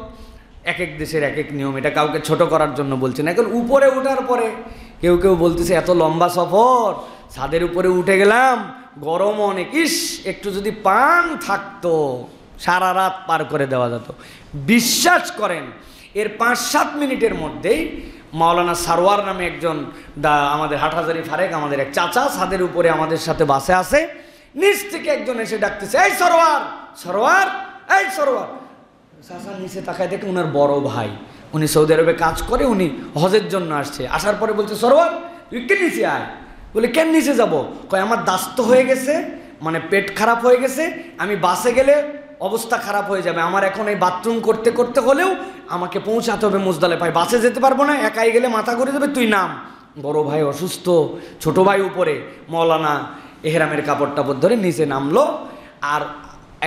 এক এক দেশের এক এক নিয়ম, এটা কাউকে ছোট করার জন্য বলছি না। এখন উপরে ওঠার পরে কেউ কেউ বলতেছে এত লম্বা সফর, ছাদের উপরে উঠে গেলাম, গরম অনেক, ইস একটু যদি পান থাকতো সারা রাত পার করে দেওয়া যেত। বিশ্বাস করেন, এর 5-7 মিনিটের মধ্যেই মাওলানা সারোয়ার নামে একজন, আমাদের হাটহাজারি ফারেক, আমাদের এক চাচা, ছাদের উপরে আমাদের সাথে বাসে আসে, নিচ থেকে একজন এসে ডাকতেছে, এই সরোয়ার, সরোয়ার, এই সরোয়ার। চাচা নিচে তাকায় দেখে ওনার বড় ভাই, উনি সৌদি আরবে কাজ করে, উনি হজের জন্য আসছে। আসার পরে বলছে, সরোয়ার তুই কে নিচে আয়। বলে কেন নিচে যাব? কয় আমার দাস্ত হয়ে গেছে, মানে পেট খারাপ হয়ে গেছে, আমি বাসে গেলে অবস্থা খারাপ হয়ে যাবে, আমার এখন এই বাথরুম করতে করতে হলেও আমাকে পৌঁছাতে হবে মুজদালেফায়, বাসে যেতে পারবো না, একাই গেলে মাথা ঘুরে যাবে, তুই নাম। বড় ভাই অসুস্থ, ছোট ভাই উপরে, মৌলানা এহরামের কাপড় টাপড় ধরে নিচে নামলো। আর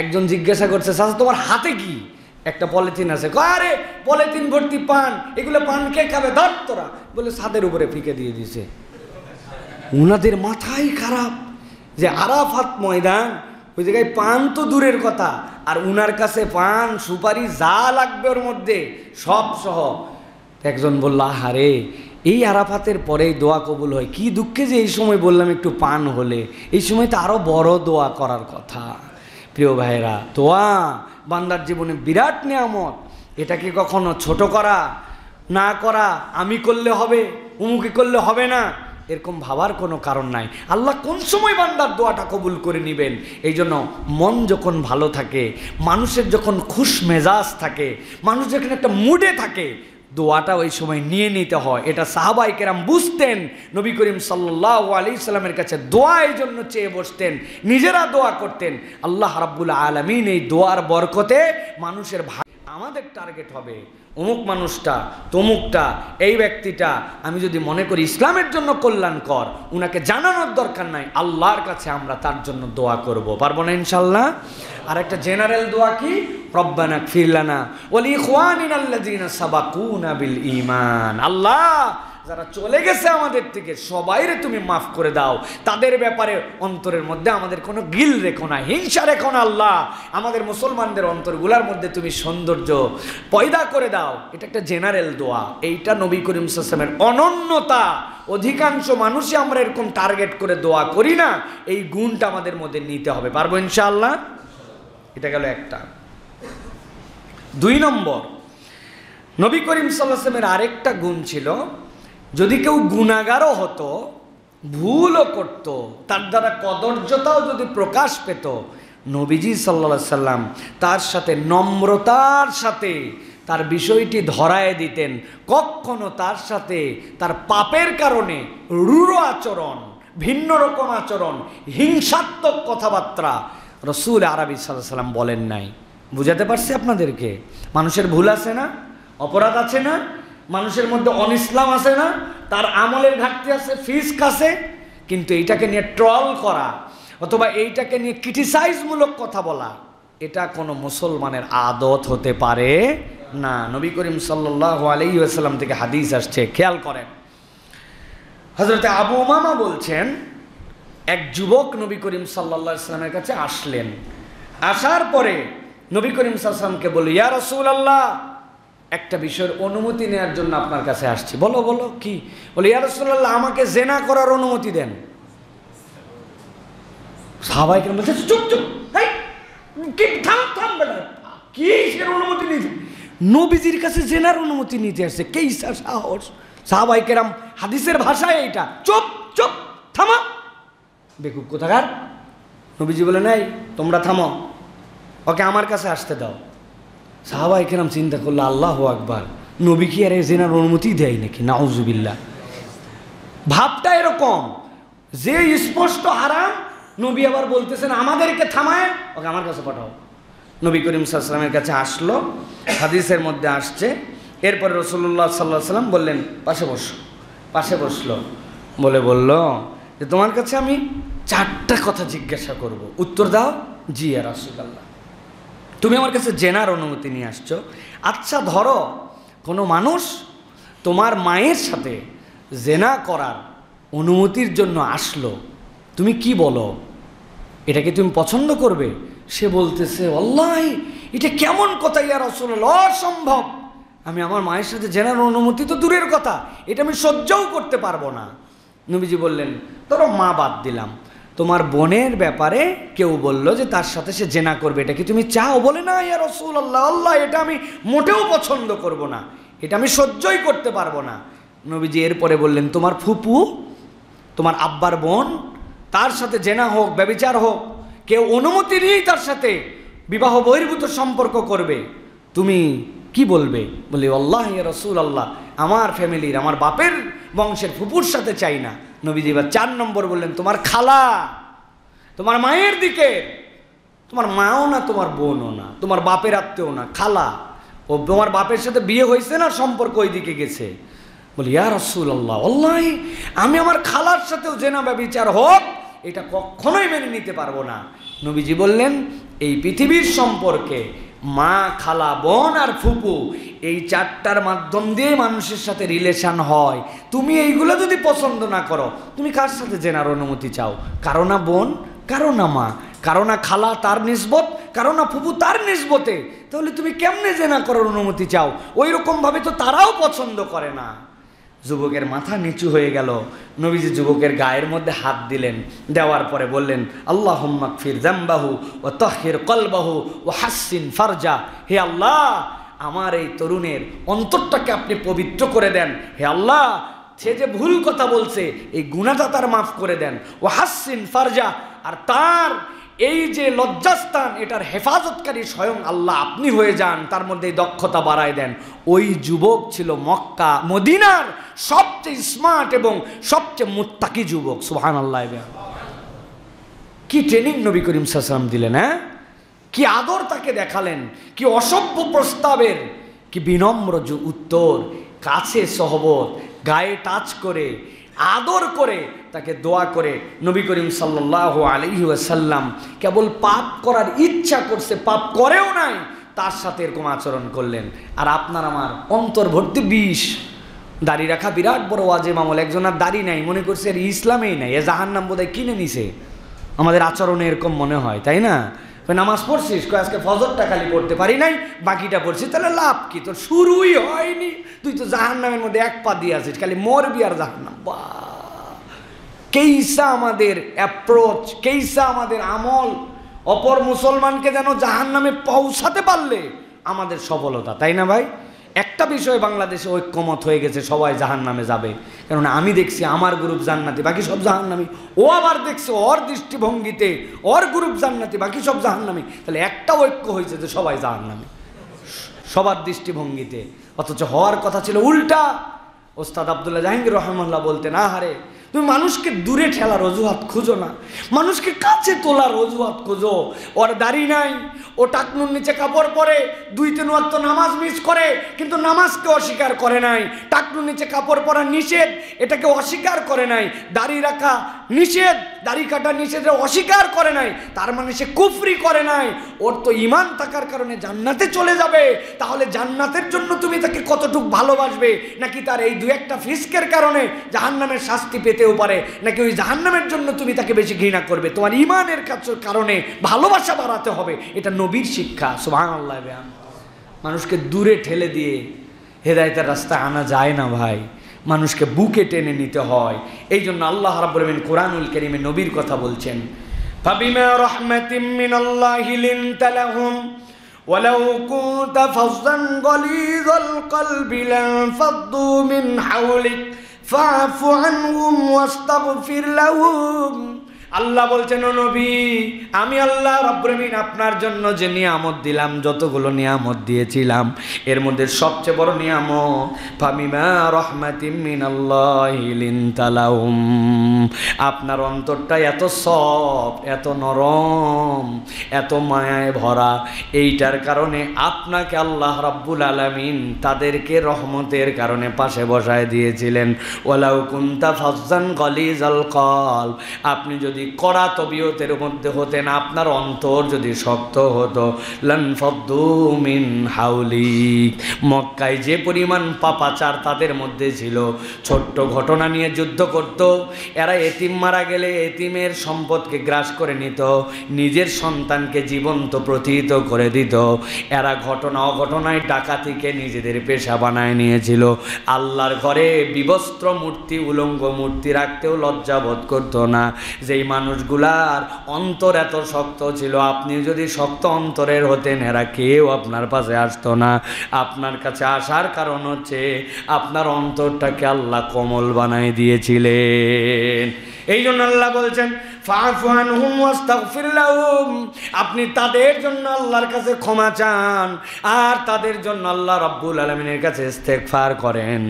একজন জিজ্ঞাসা করছে, চাচা তোমার হাতে কি? একটা পলিথিন আছে। আরে পলিথিন ভর্তি পান, এগুলো পান কে খাবে, ধর তোরা। বলে ছাদের উপরে ফিকে দিয়ে দিছে। উনাদের মাথাই খারাপ যে আরাফাত ময়দান, ওই জায়গায় পান তো দূরের কথা, আর উনার কাছে পান সুপারি যা লাগবে ওর মধ্যে সব সহ। একজন বলল, আহারে এই আরাফাতের পরেই দোয়া কবুল হয়, কি দুঃখে যে এই সময় বললাম একটু পান হলে, এই সময় তো আরো বড় দোয়া করার কথা। প্রিয় ভাইরা, দোয়া বান্দার জীবনে বিরাট নিয়ামত। এটাকে কখনো ছোট করা না করা, আমি করলে হবে, উমুকে করলে হবে না, এরকম ভাবার কোনো কারণ নাই। আল্লাহ কোন সময় বান্দার দোয়াটা কবুল করে নেবেন। এই জন্য মন যখন ভালো থাকে, মানুষের যখন খুশ মেজাজ থাকে, মানুষ যখন একটা মুডে থাকে, দোয়াটা ওই সময় নিয়ে নিতে হয়। এটা সাহাবায়ে কেরাম বুঝতেন। নবী করিম সাল্লাল্লাহু আলাইহি সাল্লামের কাছে দোয়া এই জন্য চেয়ে বসতেন, নিজেরা দোয়া করতেন। আল্লাহ রাব্বুল আলামিন এই দোয়ার বরকতে মানুষের আমাদের টার্গেট হবে অমুক মানুষটা, তমুকটা, এই ব্যক্তিটা আমি যদি মনে করি ইসলামের জন্য কল্যাণকর, উনাকে জানানোর দরকার নাই, আল্লাহর কাছে আমরা তার জন্য দোয়া করব। পারবো না ইনশাল্লাহ? আর একটা জেনারেল দোয়া কি? রব্বানা গফির লানা ওয়া লিইখওয়ানিনাল্লাযীনা সাবাকুনা বিল ঈমান। আল্লাহ যারা চলে গেছে আমাদের থেকে সবাইরে তুমি মাফ করে দাও, তাদের ব্যাপারে অন্তরের মধ্যে আমাদের কোনো গিল রেখো না, হিংসা রেখো না। আল্লাহ আমাদের মুসলমানদের অন্তরগুলার মধ্যে তুমি সৌন্দর্য পয়দা করে দাও। এটা একটা জেনারেল দোয়া। এইটা নবী করিম সাল্লাল্লাহু আলাইহি ওয়াসাল্লামের অনন্যতা। অধিকাংশ মানুষই আমরা এরকম টার্গেট করে দোয়া করি না। এই গুণটা আমাদের মধ্যে নিতে হবে। পারবো ইনশাআল্লাহ? এটা গেল একটা। 2 নম্বর, নবী করিম সাল্লাল্লাহু আলাইহি ওয়াসাল্লামের আরেকটা গুণ ছিল, যদি কেউ গুনাহগারও হতো, ভুলও করত, তার দ্বারা কদর্যতাও যদি প্রকাশ পেত, নবীজি সাল্লাল্লাহু আলাইহি সাল্লাম তার সাথে নম্রতার সাথে তার বিষয়টি ধরায় দিতেন। কখনো তার সাথে তার পাপের কারণে রূঢ় আচরণ, ভিন্ন রকম আচরণ, হিংসাত্মক কথাবার্তা রাসূল আরবি সাল্লাল্লাহু আলাইহি সাল্লাম বলেন নাই। বুঝাতে পারছি আপনাদেরকে? মানুষের ভুল আছে না, অপরাধ আছে না, মানুষের মধ্যে অনিসলাম আছে না, তার আমলের ঘাটতি আছে, ফিস্ক আছে, কিন্তু এইটাকে নিয়ে ট্রল করা অথবা এইটাকে নিয়ে ক্রিটিসাইজমূলক কথা বলা, এটা কোনো মুসলমানের আদত হতে পারে না। নবী করিম সাল্লাল্লাহু আলাইহি ওয়াসাল্লাম থেকে হাদিস আসছে, খেয়াল করেন। হযরত আবু উমামা বলছেন, এক যুবক নবী করিম সাল্লাল্লাহু আলাইহি ওয়াসাল্লামের কাছে আসলেন। আসার পরে নবী করিম সাল্লাল্লাহু আলাইহি ওয়াসাল্লামকে বলল, ইয়া রাসূলুল্লাহ, একটা বিষয়ের অনুমতি নেওয়ার জন্য আপনার কাছে আসছি। বলো বলো কি? বলে, ইয়া রাসূলুল্লাহ, আমাকে জিনা করার অনুমতি দেন। সাহাবায়ে কেরাম বলছে, চুপ চুপ, এই কি, থাম থাম বেটা, কি এর অনুমতি নিতে? নবীজির কাছে জিনার অনুমতি নিতে আসছে, কে সাহস? সাহাবায়ে কেরাম হাদিসের ভাষায় এইটা, চুপ চুপ, থামো, বেকুব কোথাকার। নবীজি বলেন, এই তোমরা থামো, ওকে আমার কাছে আসতে দাও। সাহাবায়ে কেরাম চিন্তা করলো, আল্লাহু আকবার, নবী কি আর জিনার অনুমতি দেয় নাকি? নাউজুবিল্লাহ। ভাবটা এরকম যে স্পষ্ট হারাম, নবী আবার বলতেছেন আমাদেরকে থামায়, ওকে আমার কাছে পাঠাও। নবী করিম সাল্লাল্লাহু আলাইহি ওয়াসাল্লামের কাছে আসলো, হাদিসের মধ্যে আসছে। এরপরে রাসূলুল্লাহ সাল্লাল্লাহু আলাইহি ওয়াসাল্লাম বললেন, পাশে বসো। পাশে বসলো, বলল যে তোমার কাছে আমি 4টা কথা জিজ্ঞাসা করব, উত্তর দাও। জি ইয়া রাসূলুল্লাহ। তুমি আমার কাছে জেনার অনুমতি নিয়ে আসছো। আচ্ছা ধরো কোনো মানুষ তোমার মায়ের সাথে জেনা করার অনুমতির জন্য আসলো, তুমি কি বলো? এটাকে তুমি পছন্দ করবে? সে বলতেছে, আল্লাহ এটা কেমন কথা ইয়া রাসূলুল্লাহ, অসম্ভব, আমি আমার মায়ের সাথে জেনার অনুমতি তো দূরের কথা, এটা আমি সহ্যও করতে পারবো না। নবীজি বললেন, ধরো মা বাদ দিলাম, তোমার বোনের ব্যাপারে কেউ বলল যে তার সাথে সে জেনা করবে, এটা কি তুমি চাও? বলে, না ইয়া রাসূলুল্লাহ, আল্লাহ এটা আমি মোটেও পছন্দ করব না, এটা আমি সহ্যই করতে পারবো না। নবীজি এরপরে বললেন, তোমার ফুপু, তোমার আব্বার বোন, তার সাথে জেনা হোক, ব্যভিচার হোক, কেউ অনুমতি নিয়েই তার সাথে বিবাহ বহির্ভূত সম্পর্ক করবে, তুমি কি বলবে? বলি আল্লাহ ইয়া রাসূলুল্লাহ, আমার ফ্যামিলির, আমার বাপের বংশের ফুপুর সাথে চাই না। নবীজি এবার 4 নম্বর বললেন, তোমার খালা, তোমার মায়ের দিকে, তোমার মাও না, তোমার বোনও না, তোমার বাপের আত্মীয় না, খালা, ও তোমার বাপের সাথে বিয়ে হয়েছে না, সম্পর্ক ওই দিকে গেছে। বলি ইয়া রাসূলুল্লাহ, আল্লাহ আমি আমার খালার সাথেও জেনা ব্যভিচার হোক এটা কখনোই মেনে নিতে পারবো না। নবীজি বললেন, এই পৃথিবীর সম্পর্কে মা, খালা, বোন আর ফুপু, এই 4টার মাধ্যম দিয়ে মানুষের সাথে রিলেশন হয়। তুমি এইগুলো যদি পছন্দ না করো, তুমি কার সাথে জেনার অনুমতি চাও? কারো না বোন, কারো না মা, কারো না খালা তার নিসবত, কারো না ফুপু তার নিসবতে, তাহলে তুমি কেমনে জেনা করার অনুমতি চাও? ওই রকমভাবে তো তারাও পছন্দ করে না। যুবকের মাথা নিচু হয়ে গেল। নবীজি যুবকের গায়ের মধ্যে হাত দিলেন, দেওয়ার পরে বললেন, আল্লাহুম্মা গফির যামবাহু ওয়া তাহহির কলবাহু ওয়া হাসসিন ফারজা। হে আল্লাহ, আমার এই তরুণের অন্তরটাকে আপনি পবিত্র করে দেন। হে আল্লাহ, সে যে ভুল কথা বলছে এই গুনাহটা তার মাফ করে দেন। ওয়া হাসসিন ফারজা, আর তার এই যে লজ্জাস্থান এটার হেফাজতকারী স্বয়ং আল্লাহ আপনি হয়ে যান, তার মধ্যে দক্ষতা বাড়ায় দেন। ওই যুবক ছিল মক্কা মদিনার সবচেয়ে স্মার্ট এবং সবচেয়ে মুত্তাকি যুবক। সুবহানাল্লাহ। কি ট্রেনিং নবী করিম সাল্লাল্লাহু আলাইহি ওয়াসাল্লাম দিলেন, হ্যাঁ? কি আদর তাকে দেখালেন, কি অসভ্য প্রস্তাবের কি বিনম্র উত্তর, কাছে সহবত, গায়ে টাচ করে, আদর করে, তাকে দোয়া করে। নবী করিম সাল্লাল্লাহু আলাইহি ওয়াসাল্লাম কেবল পাপ করার ইচ্ছা করছে, পাপ করেও নাই, তার সাথে এরকম আচরণ করলেন। আর আপনার আমার অন্তর ভর্তি বিষ। দাড়ি রাখা বিরাট বড় ওয়াজিব আমল, একজনের দাড়ি নাই, মনে করছে এর ইসলামেই নাই, এ জাহান্নাম বোধহয় কিনে নিছে। আমাদের আচরণে এরকম মনে হয়, তাই না? নামাজ পড়ছিস, আজকে ফজরটা খালি পড়তে পারি নাই, বাকিটা পড়ছিস, তাহলে লাভ কি? তোর শুরুই হয়নি, তুই তো জাহান্নামের মধ্যে এক পা দিয়ে আছিস, খালি মরবি আর জাহান্নাম। কেইসা আমাদের অ্যাপ্রোচ, কেইসা আমাদের আমল, অপর মুসলমানকে যেন জাহান্নামে পৌঁছাতে পারলে আমাদের সফলতা, তাই না ভাই? একটা বিষয় বাংলাদেশে ঐক্যমত হয়ে গেছে, সবাই জাহান্নামে যাবে। কেননা আমি দেখছি আমার গ্রুপ জান্নাতি, বাকি সব জাহান্নামী। ও আবার দেখছে ওর দৃষ্টিভঙ্গিতে ওর গ্রুপ জান্নাতি, বাকি সব জাহান্নামী। তাহলে একটা ঐক্য হয়েছে যে সবাই জাহান্নামী সবার দৃষ্টিভঙ্গিতে, অথচ হওয়ার কথা ছিল উল্টা। ওস্তাদ আব্দুল্লাহ জাহাঙ্গীর রহমাল্লাহ বলতেন, আহারে তুমি মানুষকে দূরে ঠেলার অজুহাত খুঁজো না, মানুষকে কাছে তোলার অজুহাত খুঁজো। ওর দাড়ি নাই, ও টাকনুর নিচে কাপড় পরে, 2-3 ওয়াক্ত নামাজ মিস করে, কিন্তু নামাজকে অস্বীকার করে নাই। টাকনুর নিচে কাপড় পরা নিষেধ, এটাকে অস্বীকার করে নাই। দাড়ি রাখা নিষেধ, দাড়ি কাটা নিষেধ অস্বীকার করে নাই, তার মানে সে কুফরি করে নাই। ওর তো ঈমান থাকার কারণে জান্নাতে চলে যাবে। তাহলে জান্নাতের জন্য তুমি তাকে কতটুকু ভালোবাসবে, নাকি তার এই 2-1টা ফিস্কের কারণে জাহান্নামের শাস্তি পেতেও পারে, নাকি ওই জাহান্নামের জন্য তুমি তাকে বেশি ঘৃণা করবে? তোমার ঈমানের কারণে ভালোবাসা বাড়াতে হবে, এটা নবীর শিক্ষা। সুবহানাল্লাহ। মানুষকে দূরে ঠেলে দিয়ে হেদায়েতের রাস্তায় আনা যায় না ভাই, মানুষকে বুকে টেনে নিতে হয়। এই জন্য আল্লাহ রাব্বুল আলামিন কোরআনুল কারীমে নবীর কথা বলছেন, ফাবিমা রাহমাতিম মিনাল্লাহি লিনতা লাহুম ওয়ালাউ কুনতা ফাযযান গালিযাল কলবি লানফাদ্দু মিন হাওলিক ফাআফু আনহুম ওয়াস্তাগফির লাহুম। আল্লাহ বলছেন, ও নবী, আমি আল্লাহ রাব্বুল আলামিন আপনার জন্য যে নিয়ামত দিলাম, যতগুলো নিয়ামত দিয়েছিলাম, এর মধ্যে সবচেয়ে বড় নিয়ামত ফাবিমা রাহমাতিম মিনাল্লাহি লিনতা লাহুম। আপনার অন্তরটা এত সফট, এত নরম, এত মায়ায় ভরা, এইটার কারণে আপনাকে আল্লাহ রাব্বুল আলামিন তাদেরকে রহমতের কারণে পাশে বসায় দিয়েছিলেন। ওয়ালাউ কুনতা ফাযযান গালিযাল কলব, আপনি যদি কড়া তবিয়তের মধ্যে হতেন, আপনার অন্তর যদি শক্ত হতো, লানফাদ্দু মিন হাওলিক, মক্কায় যে পরিমাণ পাপাচার তাদের মধ্যে ছিল, ছোট্ট ঘটনা নিয়ে যুদ্ধ করত, এরা এতিম মারা গেলে এতিমের সম্পদকে গ্রাস করে নিত, নিজের সন্তানকে জীবন্ত প্রতিহিত করে দিত, এরা ঘটনা অঘটনায় ডাকাতিকে নিজেদের পেশা বানায় নিয়েছিল। আল্লাহর ঘরে বিবস্ত্র মূর্তি, উলঙ্গ মূর্তি রাখতেও লজ্জাবোধ করতো না। যেই মানুষগুলার অন্তর এত শক্ত ছিল, আপনি যদি শক্ত অন্তরের হতেন, এরা কেউ আপনার পাশে আসতো না। আপনার কাছে আসার কারণ হচ্ছে আপনার অন্তরটাকে আল্লাহ কোমল বানায় দিয়েছিলেন। এই জন্য আল্লাহ বলছেন, ফাআফু আনহুম ওয়াস্তাগফির লাহুম, আপনি তাদের জন্য আল্লাহর কাছে ক্ষমা চান আর তাদের জন্য আল্লাহ রাব্বুল আলামিনের কাছে ইস্তেগফার করেন।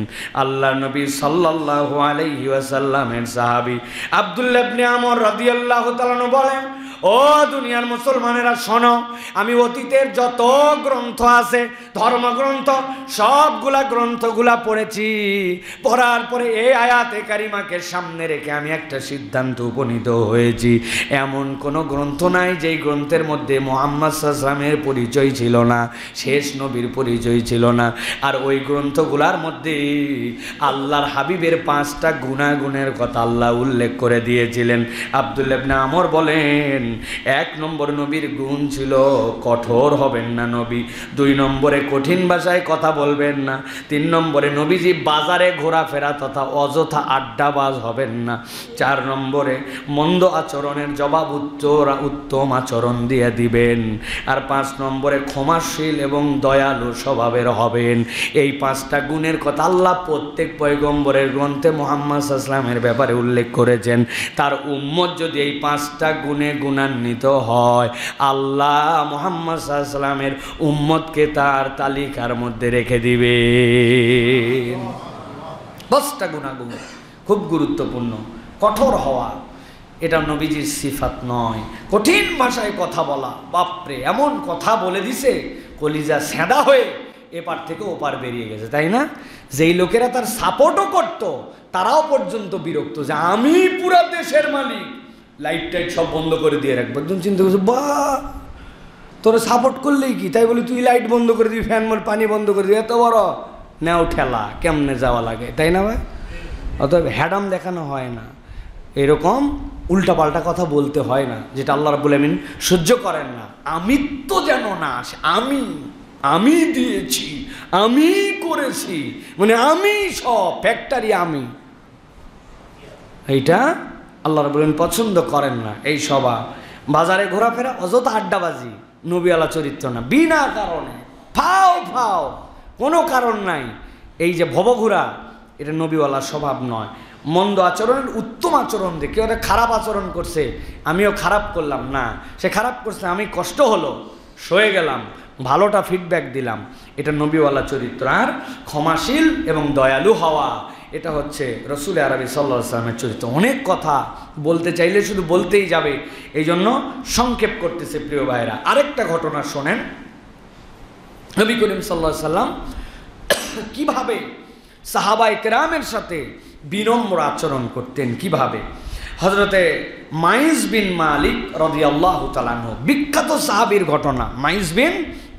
আল্লাহর নবী সাল্লাল্লাহু আলাইহি ওয়াসাল্লামের সাহাবী আব্দুল্লাহ ইবনে আমর রাদিয়াল্লাহু তাআলা বলেন, ও দুনিয়ার মুসলমানেরা শোনো, আমি অতীতের যত গ্রন্থ আছে ধর্মগ্রন্থ সবগুলা গ্রন্থগুলা পড়েছি। পড়ার পরে এই আয়াতে কারিমাকে সামনে রেখে আমি একটা সিদ্ধান্ত উপনীত হয়েছি, এমন কোনো গ্রন্থ নাই যেই গ্রন্থের মধ্যে মুহাম্মদ সাল্লাল্লাহু আলাইহি ওয়াসাল্লামের পরিচয় ছিল না, শেষ নবীর পরিচয় ছিল না। আর ওই গ্রন্থগুলার মধ্যে আল্লাহর হাবিবের 5টা গুণাগুণের কথা আল্লাহ উল্লেখ করে দিয়েছিলেন। আব্দুল্লাহ ইবনে আমর বলেন, 1 নম্বর নবীর গুণ ছিল কঠোর হবেন না নবী, 2 নম্বরে কঠিন ভাষায় কথা বলবেন না, 3 নম্বরে নবীজি বাজারে ঘোরাফেরা তথা অযথা আড্ডাবাজ হবেন না, 4 নম্বরে মন্দ আচরণের জবাব উত্তম আচরণ দিয়ে দিবেন, আর 5 নম্বরে ক্ষমাশীল এবং দয়ালু স্বভাবের হবেন। এই 5টা গুণের কথা আল্লাহ প্রত্যেক পয়গম্বরের গ্রন্থে মুহাম্মদ সাল্লাল্লাহু আলাইহি ওয়াসাল্লামের ব্যাপারে উল্লেখ করেছেন। তার উম্মত যদি এই 5টা গুণে গুণান্বিত হয়, আল্লাহ মুহাম্মদ সাল্লাল্লাহু আলাইহি ওয়াসাল্লামের উম্মতকে তার তালিকার মধ্যে রেখে দিবেন। 5টা গুণাগুণ খুব গুরুত্বপূর্ণ। কঠোর হওয়া এটা নবীজির সিফাত নয়। কঠিন ভাষায় কথা বলা, বাপরে এমন কথা বলে দিছে কলিজা সেদা হয়ে এপার থেকে ওপার বেরিয়ে গেছে, তাই না? যেই লোকেরা তার সাপোর্টও করত তারাও পর্যন্ত বিরক্ত যে আমি পুরা দেশের মালিক, লাইট টাইট সব বন্ধ করে দিয়ে রাখবো। একজন চিন্তা করছে, বাহ তোরা সাপোর্ট করলেই কি তাই বলি তুই লাইট বন্ধ করে দিবি, ফ্যান পানি বন্ধ করে দিবি, এত বড় নেও ঠেলা, কেমনে যাওয়া লাগে, তাই না ভাই? অতএব হ্যাডাম দেখানো হয় না, এরকম উল্টাপাল্টা কথা বলতে হয় না, যেটা আল্লাহ রাব্বুল আমিন সহ্য করেন না। আমিত্ব যেন না আসে, আমি দিয়েছি, আমি করেছি, মানে আমি সব ফ্যাক্টরি আমি, এইটা আল্লাহ রাব্বুল আমিন পছন্দ করেন না। এই সভা বাজারে ঘোরাফেরা অযথা আড্ডাবাজি নবীওয়ালা চরিত্র না, বিনা কারণে ফাও কোনো কারণ নাই। এই যে ভবঘুরা এটা নবীওয়ালা স্বভাব নয়। মন্দ আচরণের উত্তম আচরণ দেখে ওরা খারাপ আচরণ করছে আমিও খারাপ করলাম না, সে খারাপ করছে আমি কষ্ট হলো সয়ে গেলাম, ভালোটা ফিডব্যাক দিলাম, এটা নবীওয়ালা চরিত্র। আর ক্ষমাশীল এবং দয়ালু হওয়া এটা হচ্ছে রসুল আরবি সাল্লাল্লাহু আলাইহি ওয়াসাল্লামের চরিত্র। অনেক কথা বলতে চাইলে শুধু বলতেই যাবে, এই জন্য সংক্ষেপ করতেছে প্রিয় ভাইরা। আরেকটা ঘটনা শোনেন, নবী করিম সাল্লাল্লাহু আলাইহি ওয়াসাল্লাম কিভাবে সাহাবায়ে কেরামের সাথে বিনম্র আচরণ করতেন, কিভাবে। হযরতে মাইজ বিন মালিক রাদিয়াল্লাহু তাআলা আনহু, বিখ্যাত সাহাবীর ঘটনা, মাইজ বিন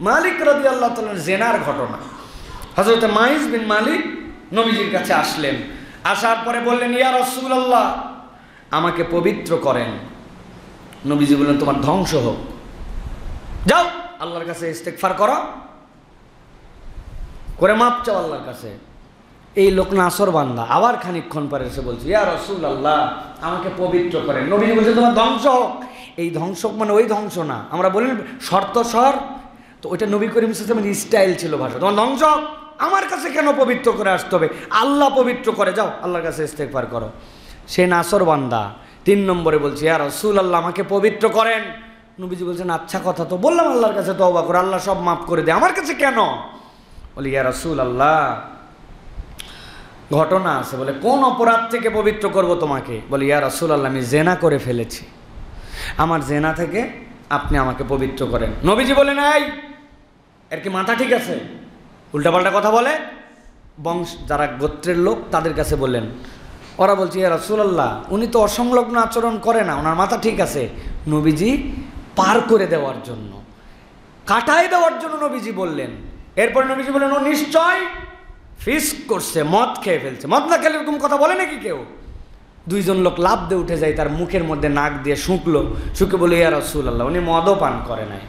মালিক রাদিয়াল্লাহু তাআলা জেনার ঘটনা। হযরতে মাইজ বিন মালিক নবীজির কাছে আসলেন, আসার পরে বললেন, ইয়া রাসূলুল্লাহ আমাকে পবিত্র করেন। নবীজি বললেন, তোমার ধ্বংস হোক, যাও আল্লাহর কাছে ইস্তেগফার করো, করে মাপ চাও আল্লাহর কাছে। এই লোক নাসর বান্দা আবার খানিকক্ষণ পরে এসে বলছে, ইয়া রাসূলুল্লাহ আমাকে পবিত্র করেন। নবীজি বলছে, তোমার ধ্বংস হোক। এই ধ্বংস মানে ওই ধ্বংস না, আমরা বলি শর্ত স্বর, তো ওইটা নবী করিম সাল্লাল্লাহু আলাইহি ওয়াসাল্লামের স্টাইল ছিল ভাষা। তোমার ধ্বংস হোক, আমার কাছে কেন পবিত্র করে আসতে হবে, আল্লাহ পবিত্র করে, যাও আল্লাহর কাছে ইস্তেগফার করো। সে নাসর বান্দা 3 নম্বরে বলছে, ইয়া রাসূলুল্লাহ আমাকে পবিত্র করেন। নবীজি বলছেন, আচ্ছা কথা তো বললাম আল্লাহর কাছে তওবা করো, আল্লাহ সব মাফ করে দেয়, আমার কাছে কেন? বলি, ইয়া রাসূলুল্লাহ ঘটনা আছে। বলে, কোন অপরাধ থেকে পবিত্র করব তোমাকে? বলে, ইয়া রাসূলুল্লাহ আমি জেনা করে ফেলেছি, আমার জেনা থেকে আপনি আমাকে পবিত্র করেন। নবীজি বলেন, এই এর কি মাথা ঠিক আছে? উল্টাপাল্টা কথা বলে। বংশ যারা গোত্রের লোক তাদের কাছে বললেন, ওরা বলছে, ইয়া রাসূলুল্লাহ উনি তো অসংলগ্ন আচরণ করে না, ওনার মাথা ঠিক আছে। নবীজি পার করে দেওয়ার জন্য, কাটায় দেওয়ার জন্য নবীজি বললেন। এরপরে নবীজি বললেন, ও নিশ্চয় ফিস্ক করছে, মদ খেয়ে ফেলছে। মদ না খেলে এরকম কথা বলে নাকি কেউ? 2 জন লোক লাফ দিয়ে উঠে যায়, তার মুখের মধ্যে নাক দিয়ে শুকলো, শুকে বলে, ইয়া রাসূলুল্লাহ উনি মদও পান করে নাই।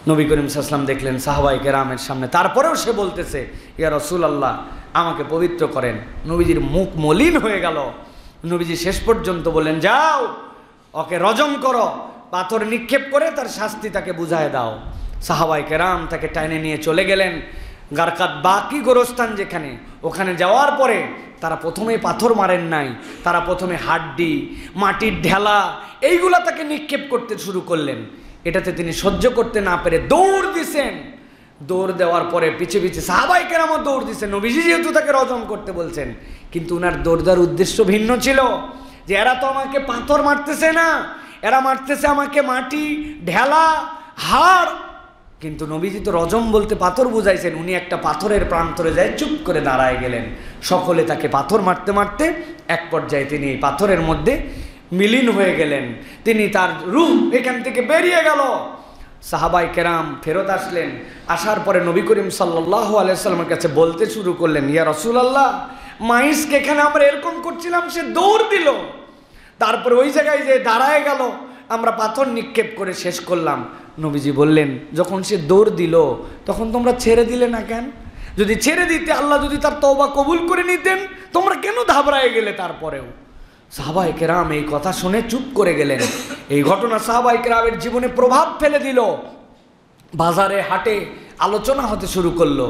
নবী করিম সাল্লাল্লাহু আলাইহি ওয়াসাল্লাম দেখলেন সাহাবায়ে কেরামের সামনে, তারপরেও সে বলতেছে, ইয়া রাসূলুল্লাহ আমাকে পবিত্র করেন। নবীজির মুখ মলিন হয়ে গেল। নবীজি শেষ পর্যন্ত বললেন, যাও ওকে রজম করো, পাথর নিক্ষেপ করে তার শাস্তি তাকে বুঝায় দাও। সাহাবায়ে কেরাম তাকে টাইনে নিয়ে চলে গেলেন গারকাত বাকি গোরস্থান যেখানে, ওখানে যাওয়ার পরে তারা প্রথমে পাথর মারেন নাই, তারা প্রথমে হাড্ডি, মাটির ঢেলা এইগুলা তাকে নিক্ষেপ করতে শুরু করলেন। এটাতে তিনি সহ্য করতে না পেরে দৌড় দিছেন। দৌড় দেওয়ার পরে পিছে পিছে সাহাবায়ে কেরামও দৌড় দিছেন, নবীজি যেহেতু তাকে রজম করতে বলছেন। কিন্তু উনার দৌড় দেওয়ার উদ্দেশ্য ভিন্ন ছিল, যে এরা তো আমাকে পাথর মারতেছে না, এরা মারতেছে আমাকে মাটি, ঢেলা, হাড়। কিন্তু নবীজি তো রজম বলতে পাথর বুঝাইছেন। উনি একটা পাথরের প্রান্তরে যায় চুপ করে দাঁড়ায় গেলেন। সকলে তাকে পাথর মারতে মারতে এক পর্যায়ে তিনি এই পাথরের মধ্যে মিলিন হয়ে গেলেন। তিনি তার রূহ এখান থেকে বেরিয়ে গেল। সাহাবায়ে কেরাম ফেরত আসলেন। আসার পরে নবী করিম সাল্লাল্লাহু আলাইহি সাল্লামের কাছে বলতে শুরু করলেন, ইয়া রাসূলুল্লাহ, মাইসকে এখানে আমরা এরকম করছিলাম, সে দৌড় দিল, তারপরে ওই জায়গায় যে দাঁড়ায় গেল, আমরা পাথর নিক্ষেপ করে শেষ করলাম। নবীজি বললেন, যখন সে দৌড় দিল তখন তোমরা ছেড়ে দিলে না কেন? যদি ছেড়ে দিতে, আল্লাহ যদি তার তওবা কবুল করে নিতেন, তোমরা কেন ঘাবড়ায় গেলে? তারপরেও সাহাবায়ে কেরাম এই কথা শুনে চুপ করে গেলেন। এই ঘটনা সাহাবায়ে কেরামের জীবনে প্রভাব ফেলে দিল। বাজারে হাটে আলোচনা হতে শুরু করলো।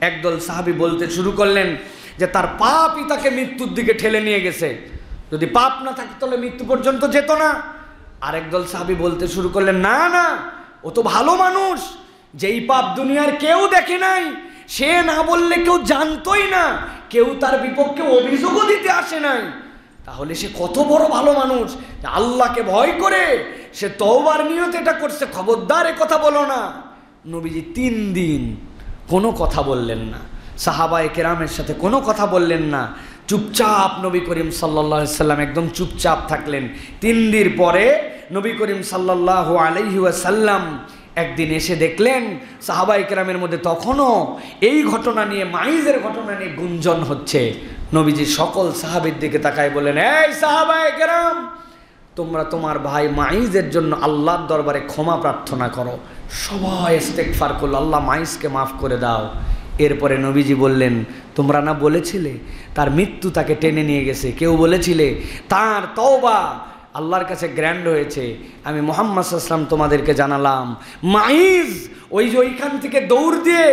একদল সাহাবী বলতে শুরু করলেন যে তার পাপই তাকে মৃত্যুর দিকে ঠেলে নিয়ে গেছে, যদি পাপ না থাকতো তাহলে মৃত্যু পর্যন্ত যেত না। আরেকদল সাহাবী বলতে শুরু করলেন, না না, ও তো ভালো মানুষ, যেই পাপ দুনিয়ার কেউ দেখে নাই, সে না বললে কেউ জানতোই না, কেউ তার বিপক্ষে অভিযোগও দিতে আসে নাই, তাহলে সে কত বড় ভালো মানুষ, আল্লাহকে ভয় করে সে তওবার নিয়তে এটা করছে, খবরদার এ কথা বলো না। নবীজি 3 দিন কোনো কথা বললেন না, সাহাবায়ে কেরামের সাথে কোনো কথা বললেন না, চুপচাপ নবী করিম সাল্লাল্লাহু আলাইহি সাল্লাম একদম চুপচাপ থাকলেন। 3 দিন পরে নবী করিম সাল্লাল্লাহু আলাইহি ওয়াসাল্লাম একদিন এসে দেখলেন সাহাবায়ে কেরামের মধ্যে তখনও এই ঘটনা নিয়ে, মাইজের ঘটনা নিয়ে গুঞ্জন হচ্ছে। নবীজি সকল সাহাবীর দিকে তাকায় বলেন, এই সাহাবায়ে কেরাম, তোমরা তোমার ভাই মাইজের জন্য আল্লাহর দরবারে ক্ষমা প্রার্থনা করো। সবাই ইস্তেগফার করলো, আল্লাহ মাইজকে মাফ করে দাও। এরপরে নবীজি বললেন, তোমরা না বলেছিলে তার মৃত্যু তাকে টেনে নিয়ে গেছে, কেউ বলেছিলে তার তওবা আল্লাহর কাছে গ্র্যান্ড হয়েছে। আমি মুহাম্মদ সাল্লাল্লাহু আলাইহি ওয়াসাল্লাম তোমাদেরকে জানালাম, মাইজ ওই যে ওইখান থেকে দৌড় দিয়ে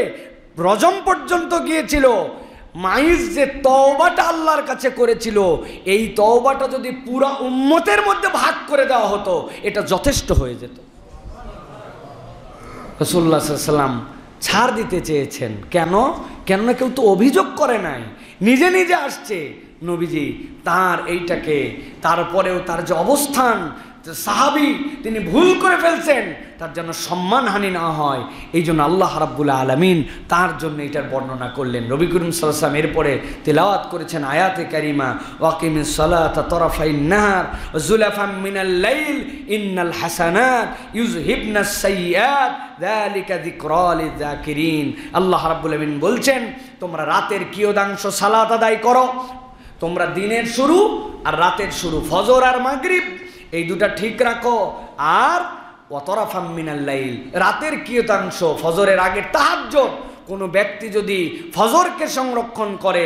রজম পর্যন্ত গিয়েছিল, মাইজ যে তওবাটা আল্লাহর কাছে করেছিল, এই তওবাটা যদি পুরা উম্মতের মধ্যে ভাগ করে দেওয়া হতো, এটা যথেষ্ট হয়ে যেত। রাসূলুল্লাহ সাল্লাল্লাহু আলাইহি ওয়াসাল্লাম ছাড় দিতে চেয়েছেন। কেন? কেননা কেউ তো অভিযোগ করে নাই, নিজে নিজে আসছে। নবীজি তার এইটাকে, তারপরেও তার যে অবস্থান, সাহাবী তিনি ভুল করে ফেলছেন, তার যেন সম্মানহানি না হয়, এই জন্য আল্লাহ রাব্বুল আলামিন তার জন্য এটার বর্ণনা করলেন। নবী করিম সাল্লাল্লাহু আলাইহি ওয়াসাল্লাম এরপরে তিলাওয়াত করেছেন আয়াতে কারিমা, ওয়াকিমিস সালাতা তারাফাইন নাহার ওয়া যুলাফাম মিনাল লাইল ইন্নাল হাসানাত ইউযহিবনাস সাইয়্যাত যালিকা যিকরা লিযাকিরিন। আল্লাহ রাব্বুল আলামিন বলছেন, তোমরা রাতের কিয়দাংশ সালাত আদায় করো, তোমরা দিনের শুরু আর রাতের শুরু, ফজর আর মাগরিব, এই দুটা ঠিক রাখো। আর ওয়াতরাফাম মিনাল লাইল, রাতের কিয়তাংশ, ফজরের আগে তাহাজ্জুদ। কোনো ব্যক্তি যদি ফজরকে সংরক্ষণ করে,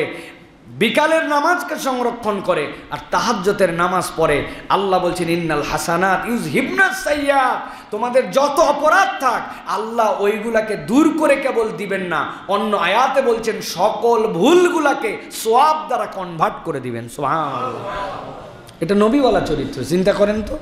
বিকালের নামাজকে সংরক্ষণ করে আর তাহাজ্জুদের নামাজ পড়ে, আল্লাহ বলছেন ইন্নাল হাসানাত ইউযহিবনাস সাইয়্যাত, তোমাদের যত অপরাধ থাক আল্লাহ ওইগুলাকে দূর করে কেবল দিবেন না, অন্য আয়াতে বলছেন সকল ভুলগুলাকে সওয়াব দ্বারা কনভার্ট করে দিবেন। সুবহানাল্লাহ, এটা নবীওয়ালা চরিত্র। চিন্তা করেন তো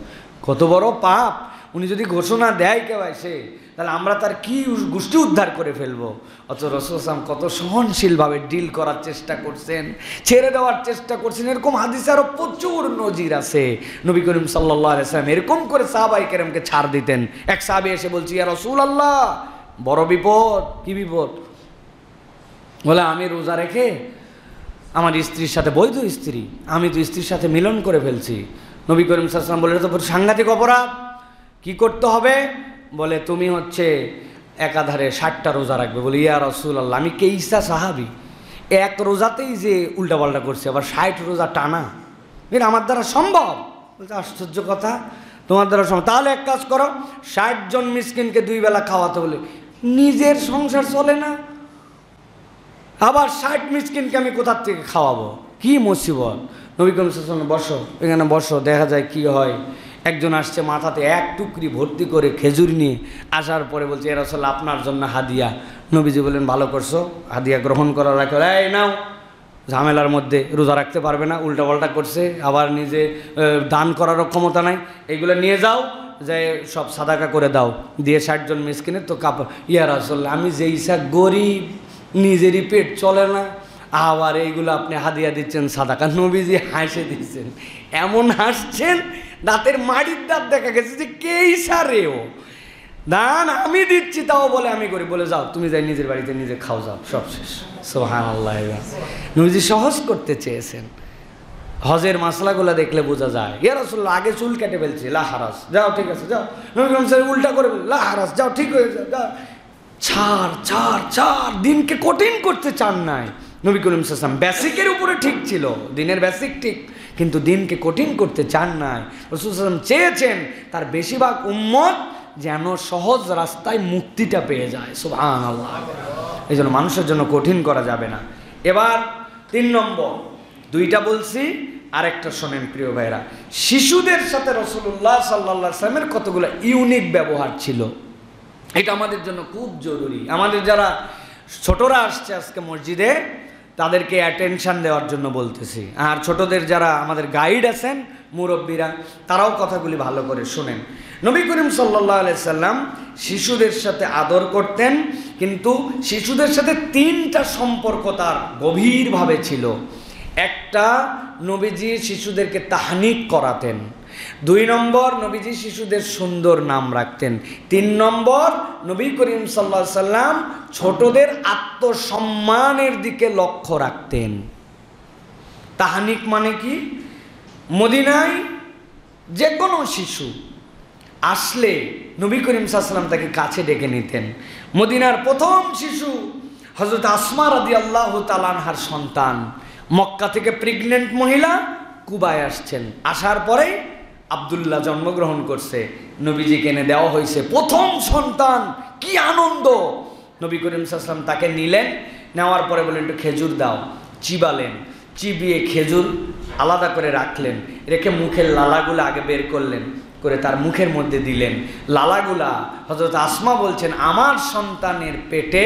কত বড় পাপ উনি যদি ঘোষণা দেয় কেউ এসে, তাহলে আমরা তার কি গোষ্ঠী উদ্ধার করে ফেলবো। অথচ রাসূল সাল্লাল্লাহু আলাইহি ওয়াসাল্লাম কত সহনশীলভাবে ডিল করার চেষ্টা করছেন, ছেড়ে দেওয়ার চেষ্টা করছেন। এরকম হাদিসে আরও প্রচুর নজির আছে। নবী করিম সাল্লাল্লাহু আলাইহি ওয়াসাল্লাম এরকম করে সাহাবায়ে কেরামকে ছাড় দিতেন। এক সাহাবী এসে বলছে, ইয়া রাসূলুল্লাহ, বড় বিপদ। কি বিপদ? বলে, আমি রোজা রেখে আমার স্ত্রীর সাথে, বৈধ স্ত্রী, আমি তো স্ত্রীর সাথে মিলন করে ফেলছি। নবী করিম সাল্লাল্লাহু আলাইহি ওয়াসাল্লাম বলে, এটা তো সাংঘাতিক অপরাধ, কি করতে হবে? বলে, তুমি হচ্ছে একাধারে 60টা রোজা রাখবে। বলি, ইয়া রাসূলুল্লাহ, আমি কেইসা সাহাবী, এক রোজাতেই যে উল্টাপাল্টা করছে, আবার 60 রোজা টানা, এটা আমার দ্বারা সম্ভব? বলছে, আশ্চর্য কথা, তোমার দ্বারা সম্ভব? তাহলে এক কাজ করো, 60 জন মিসকিনকে 2 বেলা খাওয়াতে। বলে, নিজের সংসার চলে না, আবার 60 মিসকিনকে আমি কোথার থেকে খাওয়াবো? কি মুসিবত। নবী করিম সাল্লাল্লাহু আলাইহি ওয়াসাল্লাম, বসো, এখানে বসো, দেখা যায় কি হয়। একজন আসছে মাথাতে 1 টুকরি ভর্তি করে খেজুর নিয়ে, আসার পরে বলছে, ইয়া রাসূলুল্লাহ, আপনার জন্য হাদিয়া। নবীজি বলেন, ভালো করছো, হাদিয়া গ্রহণ করার রাখো। এই নাও, ঝামেলার মধ্যে, রোজা রাখতে পারবে না, উল্টাপাল্টা করছে, আবার নিজে দান করারও ক্ষমতা নাই, এইগুলো নিয়ে যাও, যে সব সাদাকা করে দাও, দিয়ে 60 জন মিসকিনের তো কাপড়। ইয়া রাসূলুল্লাহ, আমি যে ইসা গরিব, নিজেরই পেট চলে না, আবার এইগুলো আপনি হাদিয়া দিচ্ছেন সাদাকা। নবীজি হাসে দিচ্ছেন, এমন হাসছেন দাঁতের মাড়ির দাঁত দেখা গেছে যে কে ইসারেও দান আমি দিচ্ছি, তাও বলে আমি করি। বলে যাও তুমি যাই নিজের বাড়িতে নিজে খাও, যাও, সব শেষ। সুবহানাল্লাহ। নবীজি সহজ করতে চেয়েছেন। হজের মাসলাগুলো দেখলে বোঝা যায়। ইয়া রাসূলুল্লাহ, আগে চুল কেটে ফেলছি, লা হারাস, যাও ঠিক আছে যাও। নবী উল্টা করে বলে, লা হারাস, যাও ঠিক হয়ে যাও, যাও। ছাড় ছাড় ছাড়, দিনকে কঠিন করতে চান নাই। নবী করিম সাল্লাল্লাহু আলাইহি ওয়াসাল্লাম বেসিকের উপরে ঠিক ছিল, দিনের বেসিক ঠিক, কিন্তু দিনকে কঠিন করতে চান নাই। রাসূল সাল্লাল্লাহু আলাইহি ওয়াসাল্লাম চেয়েছেন তার বেশিরভাগ উম্মত যেন সহজ রাস্তায় মুক্তিটা পেয়ে যায়। সুবহানাল্লাহ। এই জন্য মানুষের জন্য কঠিন করা যাবে না। এবার 3 নম্বর, 2টা বলছি, আরেকটা শোনেন প্রিয় ভাইরা। শিশুদের সাথে রাসূলুল্লাহ সাল্লাল্লাহু আলাইহি ওয়াসাল্লামের কতগুলো ইউনিক ব্যবহার ছিল, এটা আমাদের জন্য খুব জরুরি। আমাদের যারা ছোটরা আসছে আজকে মসজিদে, তাদেরকে অ্যাটেনশান দেওয়ার জন্য বলতেছি। আর ছোটদের যারা আমাদের গাইড আছেন, মুরব্বীরা, তারাও কথাগুলি ভালো করে শোনেন। নবী করিম সাল্লাল্লাহু আলাইহি সাল্লাম শিশুদের সাথে আদর করতেন, কিন্তু শিশুদের সাথে 3টা সম্পর্ক তার গভীরভাবে ছিল। একটা, নবীজি শিশুদেরকে তাহনিক করাতেন। 2 নম্বর, নবীজি শিশুদের সুন্দর নাম রাখতেন। 3 নম্বর, নবী করিম সাল্লাল্লাহু আলাইহি সাল্লাম ছোটদের আত্মসম্মানের দিকে লক্ষ্য রাখতেন। তাহনিক মানে কি? মদিনায় যে কোনো শিশু আসলে নবী করিম সাল্লাল্লাহু আলাইহি সাল্লাম তাকে কাছে ডেকে নিতেন। মদিনার প্রথম শিশু হযরত আসমা রাদিয়াল্লাহু তাআলা আনহার সন্তান, মক্কা থেকে প্রেগন্যান্ট মহিলা কুবায় আসছেন। আসার পরে আব্দুল্লাহ জন্মগ্রহণ করছে, নবীজিকে এনে দেওয়া হয়েছে প্রথম সন্তান। কি আনন্দ! নবী করিম সাল্লাল্লাহু আলাইহি ওয়াসাল্লাম তাকে নিলেন, নেওয়ার পরে বললেন একটু খেজুর দাও, চিবালেন, চিবিয়ে খেজুর আলাদা করে রাখলেন, রেখে মুখের লালাগুলো আগে বের করলেন, করে তার মুখের মধ্যে দিলেন। লালাগুলা হযরত আসমা বলছেন, আমার সন্তানের পেটে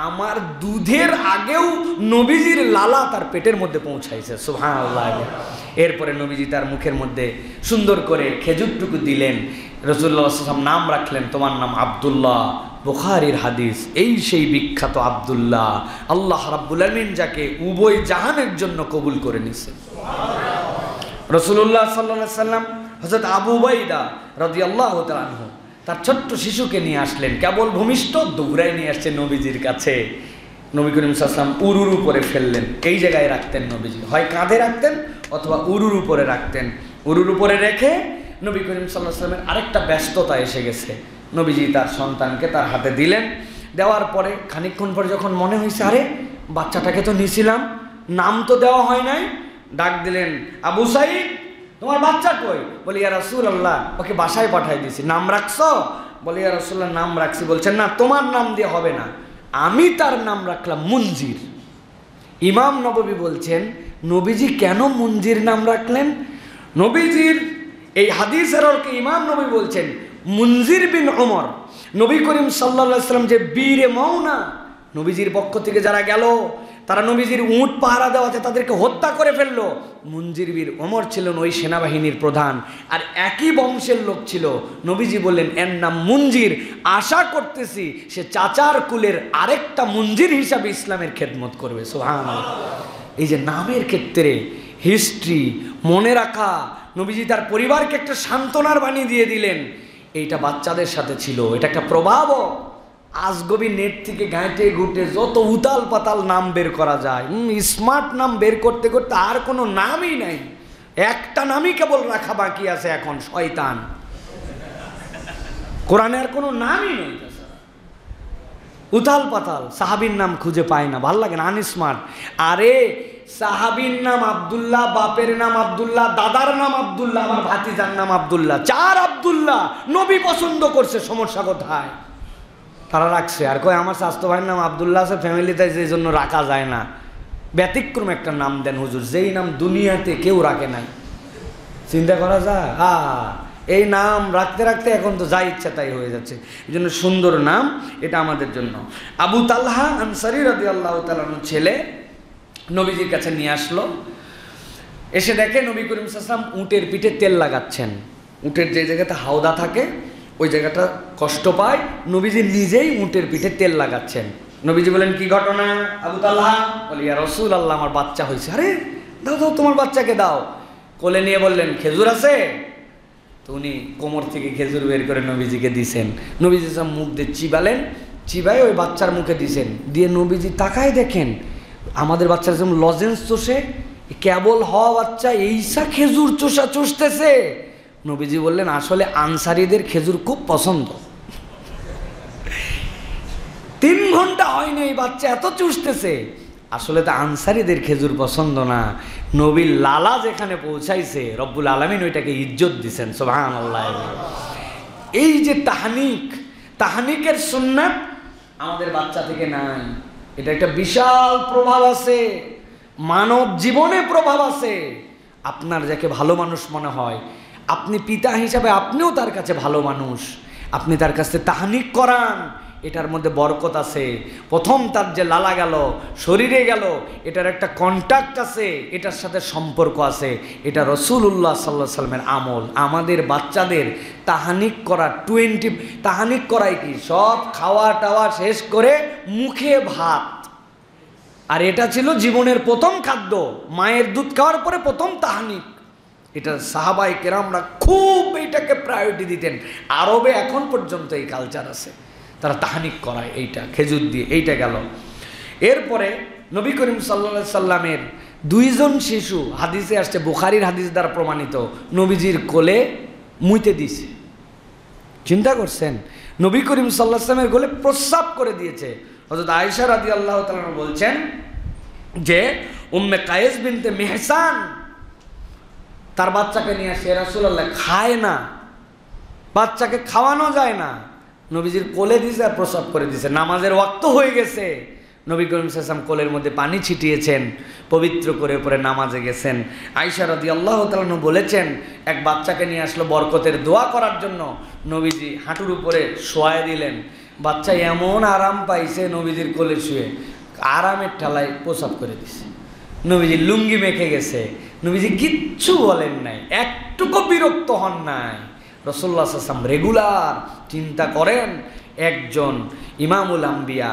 আমার দুধের আগেও নবীজির লালা তার পেটের মধ্যে পৌঁছাইছে। সুবহানাল্লাহ। এরপরে নবীজি তার মুখের মধ্যে সুন্দর করে খেজুরটুকু দিলেন। রাসূলুল্লাহ সাল্লাল্লাহু আলাইহি ওয়াসাল্লাম নাম রাখলেন, তোমার নাম আব্দুল্লাহ। বুখারীর হাদিস। এই সেই বিখ্যাত আব্দুল্লাহ, আল্লাহ রাব্বুল আলামিন যাকে উভয় জাহানের জন্য কবুল করে নিয়েছেন। রাসূলুল্লাহ সাল্লাল্লাহু আলাইহি ওয়াসাল্লাম হযরত আবু উবাইদা রাদিয়াল্লাহু তাআলা আনহু তার ছোট্ট শিশুকে নিয়ে আসলেন, কেবল ভূমিষ্ঠ, দৌড়ায় নিয়ে আসছে নবীজির কাছে। নবী করিম সাল্লাল্লাহু আলাইহি ওয়াসাল্লাম উরুর উপরে ফেললেন। এই জায়গায় রাখতেন নবীজি, হয় কাঁধে রাখতেন অথবা উরুর উপরে রাখতেন। উরুর উপরে রেখে নবী করিম সাল্লাল্লাহু আলাইহি ওয়াসাল্লামের আরেকটা ব্যস্ততা এসে গেছে। নবীজি তার সন্তানকে তার হাতে দিলেন। দেওয়ার পরে খানিকক্ষণ পরে যখন মনে হয়েছে, আরে বাচ্চাটাকে তো নিয়েছিলাম, নাম তো দেওয়া হয় নাই, ডাক দিলেন, আবু সাঈদ, তোমার বাচ্চা কই? বলি, ইয়া রাসূলুল্লাহ, ওকে বাসায় পাঠাই দিয়েছি। নাম রাখছো? বলি, ইয়া রাসূলুল্লাহ, নাম রাখছি। বলছেন, না, তোমার নাম দিয়ে হবে না, আমি তার নাম রাখলাম মুনজির। ইমাম নববী বলছেন, নবীজি কেন মুনজির নাম রাখলেন? নবীজির এই হাদিসের অর্থে ইমাম নবী বলছেন, মুনজির বিন ওমর, নবী করিম সাল্লাল্লাহু আলাইহি ওয়াসাল্লাম যে বীরে মওনা, নবীজির পক্ষ থেকে যারা গেল, তারা নবীজির উট পাহারা দেওয়াতে তাদেরকে হত্যা করে ফেললো। মুনজির বীর ওমর ছিলেন ওই সেনাবাহিনীর প্রধান, আর একই বংশের লোক ছিল। নবীজি বললেন, এর নাম মুনজির, আশা করতেছি সে চাচার কুলের আরেকটা মুনজির হিসাবে ইসলামের খেদমত করবে। সুবহানাল্লাহ। এই যে নামের ক্ষেত্রে হিস্ট্রি মনে রাখা, নবীজি তার পরিবারকে একটা সান্ত্বনার বাণী দিয়ে দিলেন, এইটা বাচ্চাদের সাথে ছিল। এটা একটা প্রভাব। আজগবি নেট থেকে ঘাঁটে ঘুটে যত উতাল পাতাল নাম বের করা যায়, স্মার্ট নাম বের করতে করতে আর কোনো নামই নাই। একটা নামই কেবল রাখা বাকি আছে এখন, শয়তান। কোরআনে আর কোনো নামই নেই। উতাল পাতাল সাহাবীর নাম খুঁজে পায় না, ভাল লাগে না, আনস্মার্ট। আরে সাহাবীর নাম আব্দুল্লাহ, বাপের নাম আব্দুল্লাহ, দাদার নাম আব্দুল্লাহ, আমার ভাতিজার নাম আব্দুল্লাহ, 4 আব্দুল্লাহ। নবী পছন্দ করছে, সমস্যা কোথায়? তারা রাখছে। আর কয় আমার স্বাস্থ্য ভাইয়ের নাম আব্দুল্লাহ আছে ফ্যামিলিতে, সেই জন্য রাখা যায় না। ব্যতিক্রম একটা নাম দেন হুজুর, যেই নাম দুনিয়াতে কেউ রাখে নাই। চিন্তা করা যায়? এই নাম রাখতে রাখতে এখন তো যা ইচ্ছা তাই হয়ে যাচ্ছে। এই জন্য সুন্দর নাম, এটা আমাদের জন্য। আবু তালহা আনসারী রাদিয়াল্লাহু তাআলা ছেলে নবীজির কাছে নিয়ে আসলো। এসে দেখে নবী করিম সাল্লাল্লাহু আলাইহি ওয়াসাল্লাম উটের পিঠে তেল লাগাচ্ছেন। উটের যে জায়গাতে হাওদা থাকে ওই জায়গাটা কষ্ট পায়, নবীজি নিজেই উটের পিঠে তেল লাগাচ্ছেন। নবীজি বলেন, কি ঘটনা আবু তালহা? বলি, ইয়া রাসূলুল্লাহ, আমার বাচ্চা হয়েছে। আরে দাও দাও, তোমার বাচ্চাকে দাও। কোলে নিয়ে বললেন, খেজুর আছে? তো উনি কোমর থেকে খেজুর বের করে নবীজিকে দিছেন। নবীজি সব মুখ দিয়ে চিবালেন, চিবাই ওই বাচ্চার মুখে দিছেন। দিয়ে নবীজি তাকায় দেখেন আমাদের বাচ্চারা যেমন লজেন্স চষে, কেবল হওয়া বাচ্চা এইসা খেজুর চষা চষতেছে। নবীজি বললেন, আসলে আনসারীদের খেজুর খুব পছন্দ। 3 ঘন্টা হয়নি এই বাচ্চা এত চুষতেছে। আসলে তো আনসারীদের খেজুর পছন্দ না, নবীর লালা যেখানে পৌঁছাইছে রব্বুল আলামিন ওইটাকে ইজ্জত দিছেন। সুবহানাল্লাহ। এই যে তাহনিকের সুন্নাত আমাদের বাচ্চা থেকে নাই, এটা একটা বিশাল প্রভাব আছে, মানব জীবনে প্রভাব আছে। আপনার যাকে ভালো মানুষ মনে হয়, আপনি পিতা হিসাবে আপনিও তার কাছে ভালো মানুষ, আপনি তার কাছে তাহনিক করান, এটার মধ্যে বরকত আছে। প্রথম তার যে লালা গেল, শরীরে গেল, এটার একটা কন্ট্যাক্ট আছে, এটার সাথে সম্পর্ক আছে। এটা রাসূলুল্লাহ সাল্লাল্লাহু আলাইহি ওয়াসাল্লামের আমল। আমাদের বাচ্চাদের তাহনিক করা, তাহনিক করাই কি, সব খাওয়া টাওয়া শেষ করে মুখে ভাত, আর এটা ছিল জীবনের প্রথম খাদ্য। মায়ের দুধ খাওয়ার পরে প্রথম তাহনিক। এটা সাহাবায়ে কেরামরা খুব এটাকে প্রায়োরিটি দিতেন। আরবে এখন পর্যন্ত এই কালচার আছে, তারা তাহনিক করায় এইটা খেজুর দিয়ে। এইটা গেল। এরপরে নবী করিম সাল্লাল্লাহু আলাইহি সাল্লামের 2 জন শিশু, হাদিসে আসছে, বুখারীর হাদিস দ্বারা প্রমাণিত, নবীজির কোলে মুইতে দিছে। চিন্তা করছেন, নবী করিম সাল্লাল্লাহু আলাইহি সাল্লামের কোলে প্রস্রাব করে দিয়েছে। হযরত আয়েশা রাদিয়াল্লাহু তাআলা বলছেন যে উম্মে কায়েস বিনতে মেহসান তার বাচ্চাকে নিয়ে আসে, রাসূলুল্লাহ খায় না, বাচ্চাকে খাওয়ানো যায় না, নবীজির কোলে দিয়েছে আর প্রস্রাব করে দিয়েছে। নামাজের ওয়াক্ত হয়ে গেছে, নবী করিম সাল্লাল্লাহু আলাইহি ওয়াসাল্লাম কোলের মধ্যে পানি ছিটিয়েছেন, পবিত্র করে পরে নামাজে গেছেন। আয়েশা রাদিয়াল্লাহু তাআলা বলেছেন, এক বাচ্চাকে নিয়ে আসলো বরকতের দোয়া করার জন্য, নবীজি হাঁটুর উপরে শোয়ায় দিলেন। বাচ্চা এমন আরাম পাইছে নবীজির কোলে শুয়ে, আরামের ঠেলায় প্রস্রাব করে দিছে। নবীজি লুঙ্গি মেখে গেছে, নবীজি কিচ্ছু বলেন নাই, একটুকু বিরক্ত হন নাই। রাসূলুল্লাহ সাল্লাল্লাহু আলাইহি ওয়াসাল্লাম রেগুলার। চিন্তা করেন, একজন ইমামুল আম্বিয়া,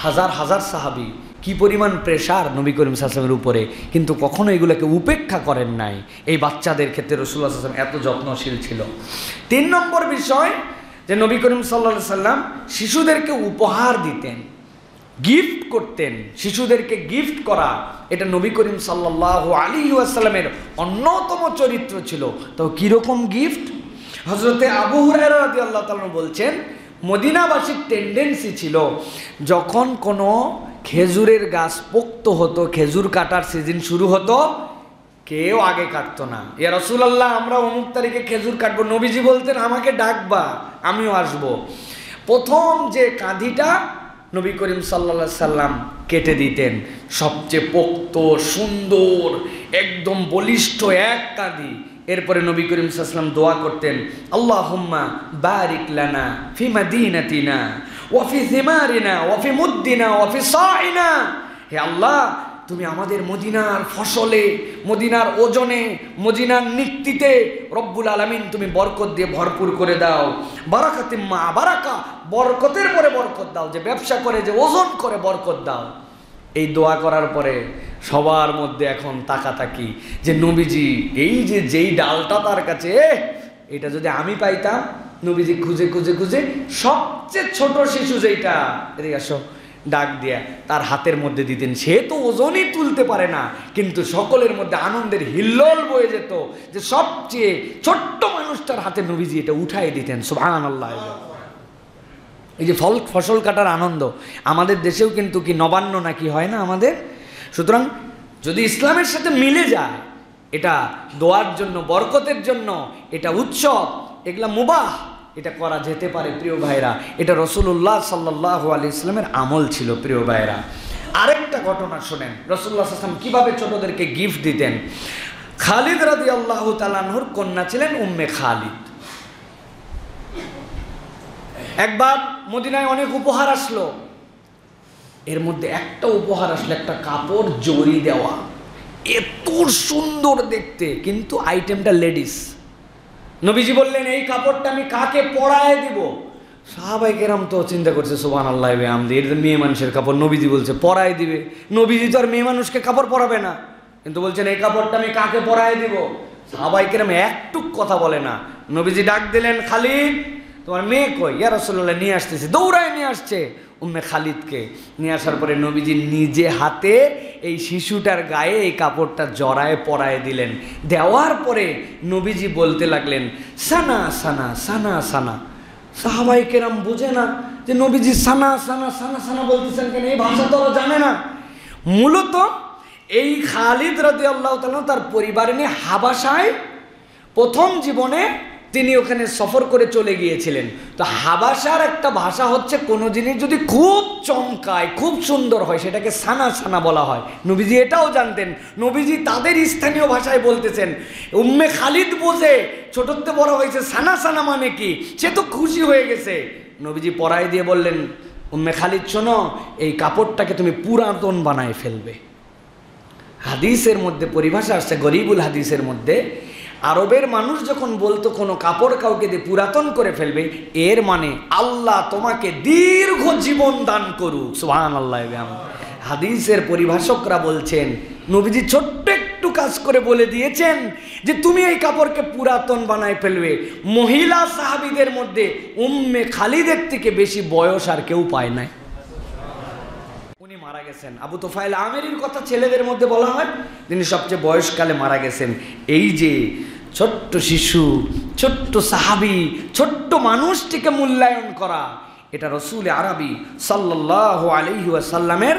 হাজার হাজার সাহাবী, কি পরিমাণ প্রেশার নবী করিম সাল্লাল্লাহু আলাইহি ওয়াসাল্লামের উপরে, কিন্তু কখনো এগুলোকে উপেক্ষা করেন নাই। এই বাচ্চাদের ক্ষেত্রে রাসূলুল্লাহ সাল্লাল্লাহু আলাইহি ওয়াসাল্লাম এত যত্নশীল ছিল। 3 নম্বর বিষয় যে নবী করিম সাল্লাল্লাহু আলাইহি ওয়াসাল্লাম শিশুদেরকে উপহার দিতেন, গিফট করতেন। শিশুদেরকে গিফট করা এটা নবী করিম সাল্লাল্লাহু আলাইহি ওয়াসাল্লামের অন্যতম চরিত্র ছিল। তো কীরকম গিফট? হযরতে আবু হুরায়রা রাদিয়াল্লাহু তাআলা বলছেন, মদিনাবাসীর টেন্ডেন্সি ছিল, যখন কোনো খেজুরের গাছ পোক্ত হতো, খেজুর কাটার সিজন শুরু হতো, কেউ আগে কাটতো না। ইয়া রাসূলুল্লাহ, আমরা অমুক তারিখে খেজুর কাটবো, নবীজি বলতেন আমাকে ডাকবা, আমিও আসবো। প্রথম যে কাঁধিটা নবী করিম সাল্লাল্লাহু আলাইহি সাল্লাম কেটে দিতেন, সবচেয়ে পোক্ত সুন্দর একদম বলিষ্ঠ এক কাঁধি। এরপরে নবী করিম সাল্লাল্লাহু আলাইহি সাল্লাম দোয়া করতেন, আল্লাহুম্মা বারিক লানা ফি মাদিনাতিনা ওয়া ফি সিমারিনা ওয়া ফি মুদ্দিনা ওয়া ফি সাইনা। হে আল্লাহ, তুমি আমাদের মদিনার ফসলে, মদিনার ওজনে, মদিনার নিক্তিতে রব্বুল আলামিন তুমি বরকত দিয়ে ভরপুর করে দাও। বারাকাতিম মা বারাকা, বরকতের পরে বরকত দাও, যে ব্যবসা করে, যে ওজন করে বরকত দাও। এই দোয়া করার পরে সবার মধ্যে এখন তাকাতাকি যে নবীজি এই যে যেই ডালটা তার কাছে, এটা যদি আমি পাইতাম। নবীজি খুঁজে খুঁজে খুঁজে সবচেয়ে ছোট শিশু যেইটা, এদিকে আসো, ডাক দিয়া তার হাতের মধ্যে দিতেন। সে তো ওজনই তুলতে পারে না, কিন্তু সকলের মধ্যে আনন্দের হিল্লোল বয়ে যেত যে সবচেয়ে ছোট্ট মানুষটার হাতে নবীজি এটা উঠাই দিতেন। সুবহানাল্লাহ। এই যে ফসল কাটার আনন্দ আমাদের দেশেও কিন্তু কি নবান্ন নাকি হয় না আমাদের। সুতরাং যদি ইসলামের সাথে মিলে যায়, এটা দোয়ার জন্য, বরকতের জন্য, এটা উৎসব, এগুলা মুবাহ, এটা করা যেতে পারে প্রিয় ভাইরা। এটা রাসূলুল্লাহ সাল্লাল্লাহু আলাইহি ওয়াসাল্লামের আমল ছিল প্রিয় ভাইরা। আরেকটা ঘটনা শোনেন, রাসূলুল্লাহ সাল্লাল্লাহু আলাইহি ওয়াসাল্লাম কিভাবে ছোটদেরকে গিফট দিতেন। খালিদ রাদিয়াল্লাহু তাআলা আনহুর কন্যা ছিলেন উম্মে খালিদ। একবার মদিনায় অনেক উপহার আসলো, এর মধ্যে একটা উপহার আসলে একটা কাপড় জড়ি দেওয়া, এত সুন্দর দেখতে, কিন্তু আইটেমটা লেডিস। নবীজি বললেন এই কাপড়টা আমি কাকে পরায় দিব? সাহাবায়ে কেরাম তো চিন্তা করছে সুবহানাল্লাহ বিহামদি, এটা তো মেয়ে মানুষের কাপড়, নবীজি বলছে পরায় দিবে। নবীজি তো আর মেয়ে মানুষকে কাপড় পরাবে না, কিন্তু বলছেন এই কাপড়টা আমি কাকে পরায় দিব? সাহাবায়ে কেরাম একটুক কথা বলে না। নবীজি ডাক দিলেন, খালিদ তোমার মেয়ে কই? ইয়া রাসূলুল্লাহ নিয়ে আসতেছি। দৌড়ায় নিয়ে আসছে উম্মে খালিদকে। নিয়ে আসার পরে নবীজি নিজে হাতে এই শিশুটার গায়ে এই কাপড়টা জড়ায় পরায় দিলেন। দেওয়ার পরে নবীজি বলতে লাগলেন, সানা সানা সানা সানা। সাহাবায়ে কেরাম বুঝে না যে নবীজি সানা সানা সানা সানা বলতেছেন কেন, এই ভাষা তো ওরা জানে না। মূলত এই খালিদ রাদিয়াল্লাহু তাআলা তার পরিবার নিয়ে হাবাসায় প্রথম জীবনে তিনি ওখানে সফর করে চলে গিয়েছিলেন। তো হাবাসার একটা ভাষা হচ্ছে কোনো জিনিস যদি খুব চমকায়, খুব সুন্দর হয়, সেটাকে সানা সানা বলা হয়। নবীজি এটাও জানতেন, নবীজি তাদের স্থানীয় ভাষায় বলতেছেন। উম্মে খালিদ বোঝে, ছোটতে বড় হয়েছে, সানা সানা মানে কি, সে তো খুশি হয়ে গেছে। নবীজি পরায় দিয়ে বললেন, উম্মে খালিদ শোনো, এই কাপড়টাকে তুমি পুরাতন বানায় ফেলবে। হাদিসের মধ্যে পরিভাষা আসছে গরিবুল হাদিসের মধ্যে, আরবের মানুষ যখন বলতো কোনো কাপড় কাউকে দিয়ে পুরাতন করে ফেলবে, এর মানে আল্লাহ তোমাকে দীর্ঘ জীবন দান করুক, সুবহানাল্লাহ। হাদিসের পরিভাষকরা বলছেন নবীজি ছোট্ট একটু কাজ করে বলে দিয়েছেন যে তুমি এই কাপড়কে পুরাতন বানায় ফেলবে। মহিলা সাহাবীদের মধ্যে উম্মে খালিদের থেকে বেশি বয়স আর কেউ পায় নাই। উনি মারা গেছেন। আবু তুফাইল আমেরির কথা ছেলেদের মধ্যে বলা হয়, তিনি সবচেয়ে বয়সকালে মারা গেছেন। এই যে ছোট্ট শিশু, ছোট্ট সাহাবী, ছোট্ট মানুষটিকে মূল্যায়ন করা, এটা রাসূল আরবি সাল্লাল্লাহু আলাইহি ওয়াসাল্লামের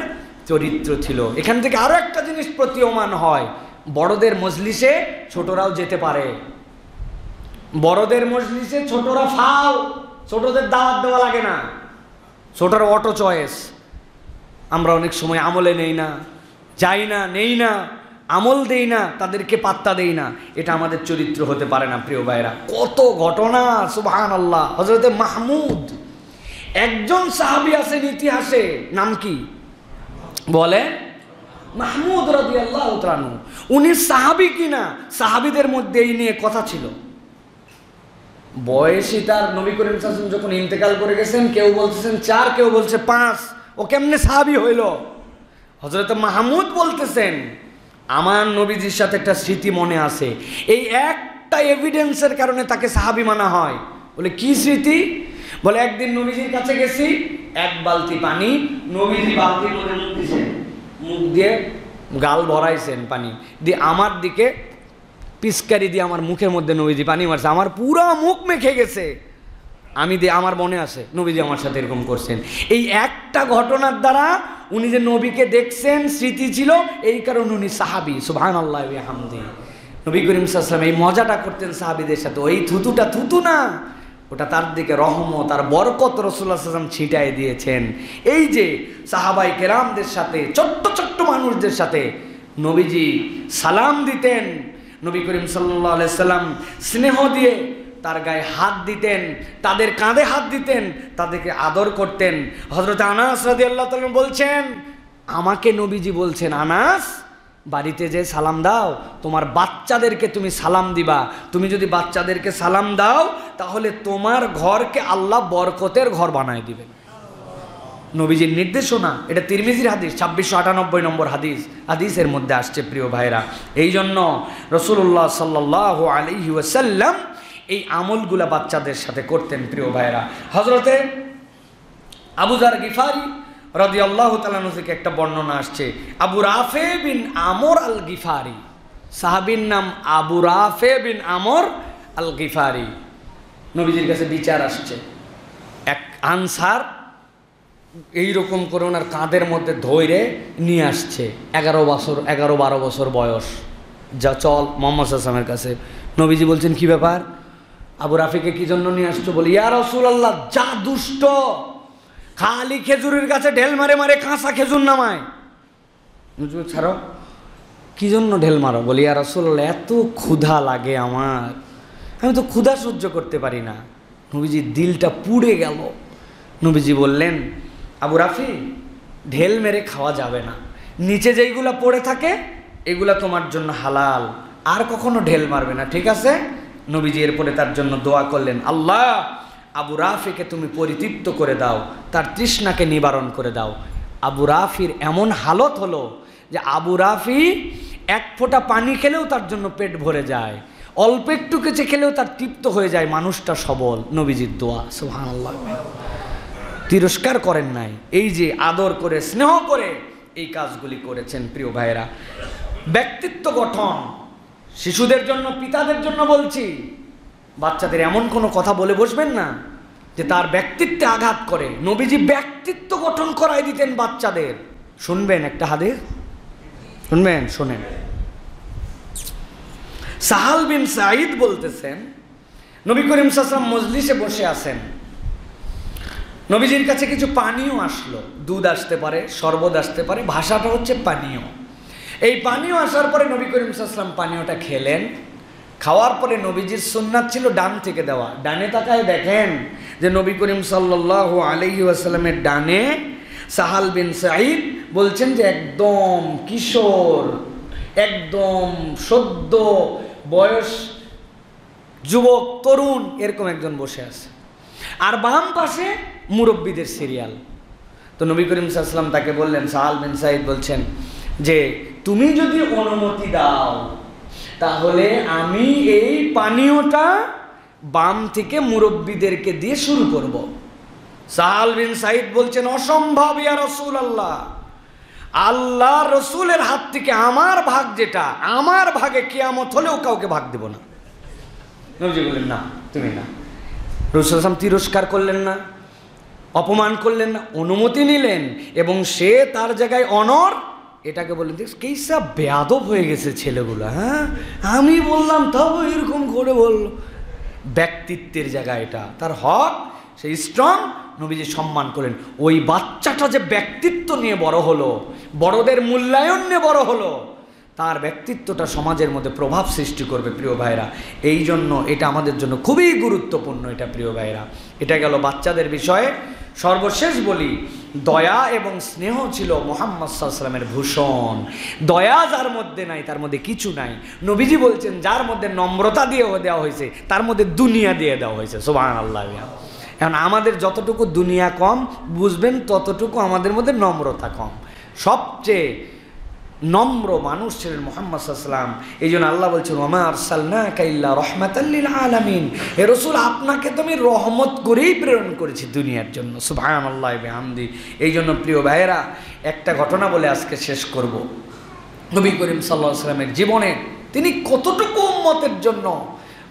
চরিত্র ছিল। এখান থেকে আরো একটা জিনিস প্রতীয়মান হয়, বড়দের মজলিসে ছোটরাও যেতে পারে। বড়দের মজলিসে ছোটরা ফাও, ছোটদের দাওয়াত দেওয়া লাগে না, ছোটরা অটো চয়েস। আমরা অনেক সময় আমলে নেই না, যাই না, নেই না, আমল দেই না, তাদেরকে পাত্তা দেই না। এটা আমাদের চরিত্র হতে পারে না প্রিয় ভাইরা। কত ঘটনা, সুবহানাল্লাহ। হযরতে মাহমুদ, একজন সাহাবী আছেন ইতিহাসে, নাম কি বলে? মাহমুদ রাদিয়াল্লাহু তাআলা। উনি সাহাবী কিনা, সাহাবীদের মধ্যে এই নিয়ে কথা ছিল। বয়সী তার নবী করিম সাল্লাল্লাহু আলাইহি ওয়াসাল্লাম যখন ইন্তেকাল করে গেছেন, কেউ বলতেছেন 4, কেউ বলছে 5, ও কেমনে সাহাবী হইল? হযরত মাহমুদ বলতেছেন, আমার নবীজির সাথে একটা স্মৃতি মনে আছে, এই একটা এভিডেন্সের কারণে তাকে সাহাবী মানা হয়। বলে কি স্মৃতি? বলে একদিন নবীজির কাছে গেছি, এক বালতি পানি, নবীজি বালতির মধ্যে মুখ দিয়েছেন, মুখ দিয়ে গাল ভরাইছেন পানি দিয়ে, আমার দিকে পিচকারি দিয়ে আমার মুখের মধ্যে নবীজি পানি মারছে, আমার পুরো মুখ মেখে গেছে। আমি দিয়ে আমার মনে আছে নবীজি আমার সাথে এরকম করছেন। এই একটা ঘটনার দ্বারা উনি যে নবীকে দেখছেন, স্মৃতি ছিল, এই কারণে উনি সাহাবী, সুবহানাল্লাহ ওয়া বিহামদি। নবী করিম সাল্লাল্লাহু আলাইহি ওয়াসাল্লাম এই মজাটা করতেন সাহাবীদের সাথে। ওই থুতুটা থুতু না, ওটা তার দিকে রহমত আর বরকত রাসূলুল্লাহ সাল্লাল্লাহু আলাইহি ওয়াসাল্লাম ছিটায় দিয়েছেন। এই যে সাহাবায়ে কেরামদের সাথে, ছোট্ট ছোট্ট মানুষদের সাথে নবীজি সালাম দিতেন। নবী করিম সাল্লাল্লাহু আলাইহি ওয়াসাল্লাম স্নেহ দিয়ে তার গায়ে হাত দিতেন, তাদের কাঁধে হাত দিতেন, তাদেরকে আদর করতেন। হযরত আনাস রাদিয়াল্লাহু তাআলা বলছেন, আমাকে নবীজি বলছেন, আনাস বাড়িতে যে সালাম দাও, তোমার বাচ্চাদেরকে তুমি সালাম দিবা। তুমি যদি বাচ্চাদেরকে সালাম দাও, তাহলে তোমার ঘরকে আল্লাহ বরকতের ঘর বানায় দিবেন। নবীজির নির্দেশনা, এটা তিরমিজির হাদিস, 2698 নম্বর হাদিস। হাদিসের মধ্যে আসছে প্রিয় ভাইরা। এই জন্য রাসূলুল্লাহ সাল্লাল্লাহু আলাইহি ওয়াসাল্লাম এই আমলগুলা বাচ্চাদের সাথে করতেন প্রিয় ভাইরা। হযরতে আবু যার গিফারি রাদিয়াল্লাহু তাআলা আনহু থেকে একটা বর্ণনা আসছে, আবু রাফে বিন আমর আল গিফারি, সাহাবীর নাম আবু রাফে বিন আমর আল গিফারি। নবীজির কাছে বিচার আসছে, এক আনসার এইরকম করে ওনার কাঁধের মধ্যে ধরে নিয়ে আসছে, 11-12 বছর বয়স। যা চল মুহাম্মদ সাল্লাল্লাহু আলাইহি ওয়াসাল্লামের কাছে। নবীজি বলছেন কি ব্যাপার? আবু রাফিকে কি জন্য নিয়ে আসছো? বলি ইয়া রাসূলুল্লাহ, যা দুষ্ট, খালি খেজুরের গাছে ঢেল মারে মারে কাঁচা খেজুর নামায়। ছাড়ো, কি জন্য ঢেল মারো? বলি ইয়া রাসূলুল্লাহ, এত ক্ষুধা লাগে আমার, আমি তো ক্ষুধা সহ্য করতে পারি না। নবীজির দিলটা পুড়ে গেল। নবীজি বললেন, আবু রাফি, ঢেল মেরে খাওয়া যাবে না। নিচে যেইগুলা পড়ে থাকে এগুলা তোমার জন্য হালাল, আর কখনো ঢেল মারবে না, ঠিক আছে? নবীজি এরপরে তার জন্য দোয়া করলেন, আল্লাহ আবু রাফিকে তুমি পরিতৃপ্ত করে দাও, তার তৃষ্ণাকে নিবারণ করে দাও। আবু রাফির এমন হালত হলো যে আবু রাফি এক ফোঁটা পানি খেলেও তার জন্য পেট ভরে যায়, অল্প একটু কিছু খেলেও তার তৃপ্ত হয়ে যায়, মানুষটা সবল। নবীজির দোয়া, সুবহানাল্লাহ। তিরস্কার করেন নাই, এই যে আদর করে স্নেহ করে এই কাজগুলি করেছেন। প্রিয় ভাইয়েরা, ব্যক্তিত্ব গঠন শিশুদের জন্য, পিতাদের জন্য বলছি, বাচ্চাদের এমন কোনো কথা বলে বসবেন না যে তার ব্যক্তিত্বে আঘাত করে। নবীজি ব্যক্তিত্ব গঠন করাই দিতেন বাচ্চাদের। শুনবেন একটা হাদিস, শুনবেন, শোনেন। সাহাল বিন সাঈদ বলতেছেন, নবী করিম সাল্লাল্লাহু আলাইহি ওয়াসাল্লাম মজলিসে বসে আছেন, নবীজির কাছে কিছু পানীয় আসলো, দুধ আসতে পারে, শরবত আসতে পারে, ভাষাটা হচ্ছে পানীয়। এই পানীয় আসার পরে নবী করিম সাল্লাল্লাহু আলাইহি ওয়াসাল্লাম পানীয়টা খেলেন। খাওয়ার পরে নবীজির সুন্নাত ছিল ডান থেকে দেওয়া। ডানে তাকায় দেখেন যে নবী করিম সাল্লাল্লাহু আলাইহি ওয়াসাল্লামের ডানে সাহাল বিন সাঈদ বলছেন যে একদম কিশোর, একদম সদ্য বয়স যুবক, তরুণ, এরকম একজন বসে আছে। আর বাম পাশে মুরব্বীদের সিরিয়াল। তো নবী করিম সাল্লাল্লাহু আলাইহি ওয়াসাল্লাম তাকে বললেন, সাহাল বিন সাঈদ বলছেন যে তুমি যদি অনুমতি দাও তাহলে আমি এই পানীয়টা বাম থেকে মুরব্বীদেরকে দিয়ে শুরু করব। সাহাল বিন সাঈদ বলছেন, অসম্ভব ইয়া রাসূলুল্লাহ, আল্লাহ রসুলের হাত থেকে আমার ভাগ, যেটা আমার ভাগে কিয়ামত হলেও কাউকে ভাগ দেব না। নবীজি বললেন, না তুমি না। রাসূল সাল্লাল্লাহু আলাইহি ওয়াসাল্লাম তিরস্কার করলেন না, অপমান করলেন না, অনুমতি নিলেন, এবং সে তার জায়গায় অনর। এটাকে বললেন, কেসা বেয়াদব হয়ে গেছে ছেলেগুলো, হ্যাঁ আমি বললাম তাও এরকম করে বললো। ব্যক্তিত্বের জায়গা এটা, তার হক, সে স্ট্রং, নবীজি সম্মান করলেন। ওই বাচ্চাটা যে ব্যক্তিত্ব নিয়ে বড় হলো, বড়দের মূল্যায়ন নিয়ে বড় হলো, তার ব্যক্তিত্বটা সমাজের মধ্যে প্রভাব সৃষ্টি করবে। প্রিয় ভাইরা, এই জন্য এটা আমাদের জন্য খুবই গুরুত্বপূর্ণ। এটা প্রিয় ভাইরা, এটা গেল বাচ্চাদের বিষয়ে। সর্বশেষ বলি, দয়া এবং স্নেহ ছিল মুহাম্মদ সাল্লাল্লাহু আলাইহি ওয়াসাল্লামের ভূষণ। দয়া যার মধ্যে নাই তার মধ্যে কিছু নাই। নবীজি বলছেন, যার মধ্যে নম্রতা দিয়ে দেওয়া হয়েছে তার মধ্যে দুনিয়া দিয়ে দেওয়া হয়েছে। সুবহানাল্লাহ। এখন আমাদের যতটুকু দুনিয়া কম বুঝবেন, ততটুকু আমাদের মধ্যে নম্রতা কম। সবচেয়ে নম্র মানুষ ছিলেন মুহাম্মদ সাল্লাল্লাহু আলাইহি ওয়াসাল্লাম। এই জন্য আল্লাহ বলছেন, ওয়া আরসালনাকা ইল্লা রাহমাতাল লিল আলামিন, হে রাসূল আপনাকে তো আমি রহমত করেই প্রেরণ করেছি দুনিয়ার জন্য। সুবহানাল্লাহ বিহামদি। এই জন্য প্রিয় ভাইয়েরা, একটা ঘটনা বলে আজকে শেষ করব। নবী করিম সাল্লাল্লাহু আলাইহি ওয়াসাল্লামের জীবনে তিনি কতটুকু উম্মতের জন্য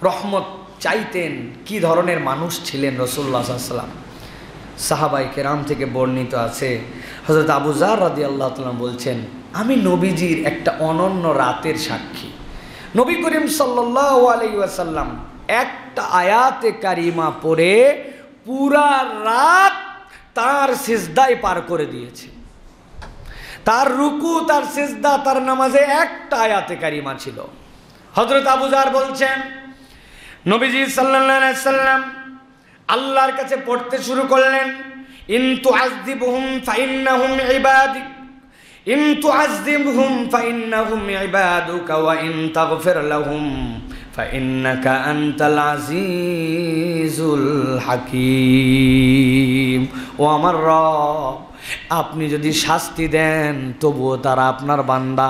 রহমত চাইতেন, কি ধরনের মানুষ ছিলেন রাসূলুল্লাহ সাল্লাল্লাহু আলাইহি ওয়াসাল্লাম। সাহাবায়ে কেরাম থেকে বর্ণিত আছে, হযরত আবু যার রাদিয়াল্লাহু তাআলা বলছেন, আমি নবীজির একটা অনন্য রাতের সাক্ষী। নবী করিম সাল্লাল্লাহু আলাইহি ওয়াসাল্লাম একটা আয়াতে কারিমা পড়ে পুরা রাত তার সিজদায় পার করে দিয়েছে। তার রুকু, তার সিজদা, তার নামাজে একটা আয়াতে কারিমা ছিল। হযরত আবু যার বলছেন, নবীজি সাল্লাল্লাহু আলাইহি ওয়াসাল্লাম আল্লাহর কাছে পড়তে শুরু করলেন, ইন তুআযযিবহুম ফাইন্নাহুম ইবাদিক, ইন তুআযযিবহুম ফাইন্নাহুম ইবাদুকা, ওয়া ইন তাগফির লাহুম ফাইন্নাকা আনতাল আজিজুল হাকীম। ও আমার রব, আপনি যদি শাস্তি দেন তবুও তারা আপনার বান্দা।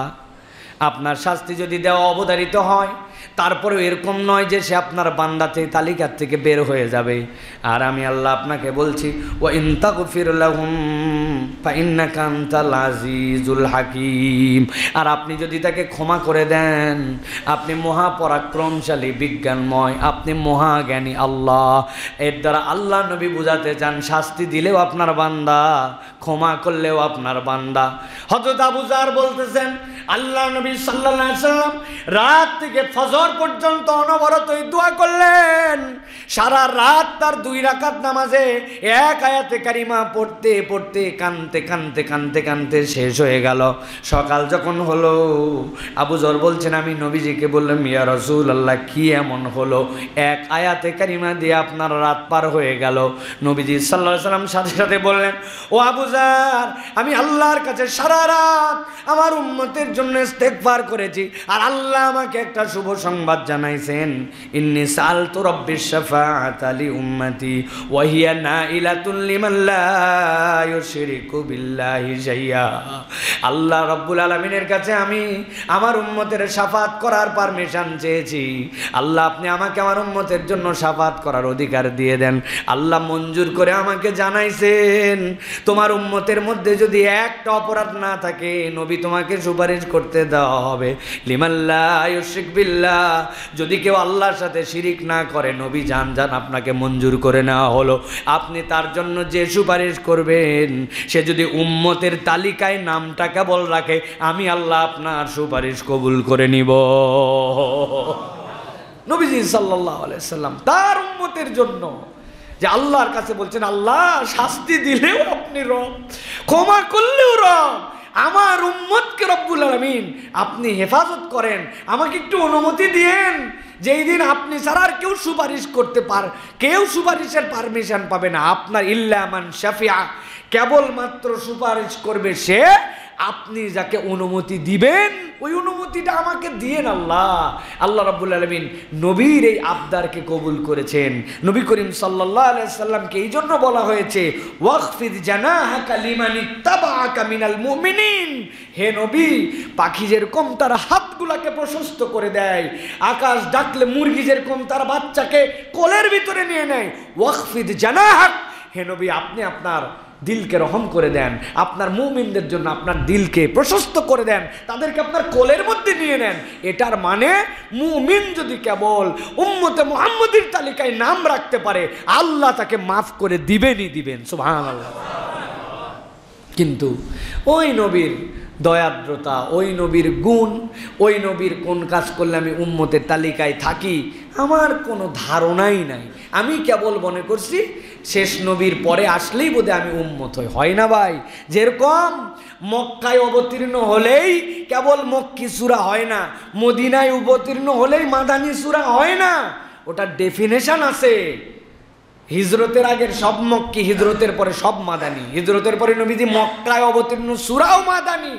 আপনার শাস্তি যদি দেওয়া অবধারিত হয়, তারপরেও এরকম নয় যে সে আপনার বান্দাতে তালিকার থেকে বের হয়ে যাবে। আর আমি আল্লাহ আপনাকে বলছি, ওয়া ইন তাগফির লাহুম ফাইন্নাকা আনতাল আজিজুল হাকীম। আর আপনি যদি তাকে ক্ষমা করে দেন, আপনি মহাপরাক্রমশালী, বিজ্ঞানময়, আপনি মহাজ্ঞানী আল্লাহ। এর দ্বারা আল্লাহ নবী বুঝাতে চান, শাস্তি দিলেও আপনার বান্দা, ক্ষমা করলেও আপনার বান্দা। হযরত আবু যার বলতেছেন, আল্লাহ নবী সাল্লাল্লাহু আলাইহি ওয়াসাল্লাম রাত থেকে ফজর ফজর পর্যন্ত অনবরতই দোয়া করলেন। সারা রাত তার 2 রাকাত নামাজে এক আয়াতে কারিমা পড়তে পড়তে কানতে শেষ হয়ে গেল। সকাল যখন হলো, আবু যর বলছেন, আমি নবীজিকে বললাম, ইয়া রাসূলুল্লাহ, কি এমন হলো, এক আয়াতে কারিমা দিয়ে আপনার রাত পার হয়ে গেল? নবীজি সাল্লাল্লাহু আলাইহি সাল্লাম সাথে সাথে বললেন, ও আবু যর, আমি আল্লাহর কাছে সারা রাত আমার উম্মতের জন্য ইস্তেগফার করেছি, আর আল্লাহ আমাকে একটা শুভ সংবাদ জানাইছেন, ইন্নী সাআলতু রাব্বিশ শাফাআতা লি উম্মতি ওয়া হিয়া নাইলাতুন লিমান লা ইউশরিকু বিল্লাহি শাইয়া। আল্লাহ রাব্বুল আলামিনের কাছে আমি আমার উম্মতের শাফাত করার পারমিশন চেয়েছি। আল্লাহ, আপনি আমাকে আমার উম্মতের জন্য শাফাত করার অধিকার দিয়ে দেন। আল্লাহ মঞ্জুর করে আমাকে জানাইছেন, তোমার উম্মতের মধ্যে যদি একটা অপরাধ না থাকে, নবী তোমাকে সুপারিশ করতে দেওয়া হবে। লিমান লা ইউশরিক বিল্লাহ, যদি কেউ আল্লাহর সাথে শিরিক না করে, নবী জান আপনাকে মঞ্জুর করে নেওয়া হলো। আপনি তার জন্য যে সুপারিশ করবেন, সে যদি উম্মতের তালিকায় নামটা কেবল রাখে, আমি আল্লাহ আপনার সুপারিশ কবুল করে নিব। নবীজি সাল্লাল্লাহু আলাইহি সাল্লাম তার উম্মতের জন্য যে আল্লাহর কাছে বলছেন, আল্লাহ শাস্তি দিলেও আপনি রব, ক্ষমা করলেও রব, আমার উম্মতকে রব্বুল আলামিন আপনি হেফাজত করেন, আমাকে একটু অনুমতি দিয়েন, যেই দিন আপনি ছাড়া আর কেউ সুপারিশ করতে কেউ সুপারিশের পারমিশন পাবে না আপনার, ইল্লা মান শাফিআ, কেবলমাত্র সুপারিশ করবে সে, আপনি যাকে অনুমতি দিবেন ওই অনুমতিটা আমাকে দিয়েন আল্লাহ। আল্লাহ রাব্বুল আলামিন নবীর এই আবদারকে কবুল করেছেন। নবী করিম সাল্লাল্লাহু আলাইহি সাল্লামকে এই জন্য বলা হয়েছে, ওয়াখফিদ জানাহাকা লিমান ইত্তাবাআকা মিনাল মুমিনিন, হে নবী, পাখি যেরকম তার হাতগুলাকে প্রশস্ত করে দেয়, আকাশ ডাকলে মুরগি যেরকম তার বাচ্চাকে কোলের ভিতরে নিয়ে নেয়, ওয়াখফিদ জানাহাক, হে নবী, আপনি আপনার দিলকে রহম করে দেন, আপনার মুমিনদের জন্য আপনার দিলকে প্রশস্ত করে দেন, তাদেরকে আপনার কোলের মধ্যে নিয়ে নেন। এটার মানে মুমিন যদি কেবল উম্মতে মুহাম্মদীর তালিকায় নাম রাখতে পারে, আল্লাহ তাকে মাফ করে দিবেন। সুবহানাল্লাহ। কিন্তু ওই নবীর দয়াদ্রতা, ওই নবীর গুণ, ওই নবীর কোন কাজ করলে আমি উম্মতের তালিকায় থাকি, আমার কোনো ধারণাই নাই। আমি কেবল মনে করছি শেষ নবীর পরে আসলেই বোধহয় আমি উম্মত হয় না ভাই। যেরকম মক্কায় অবতীর্ণ হলেই কেবল মক্কি সূরা হয় না, মদিনায় অবতীর্ণ হলেই মাদানী সূরা হয় না, ওটার ডেফিনেশন আছে। হিজরতের আগের সব মক্কি, হিজরতের পরে সব মাদানী, হিজরতের পরে নবীজি মক্কায় অবতীর্ণ সূরাও মাদানী।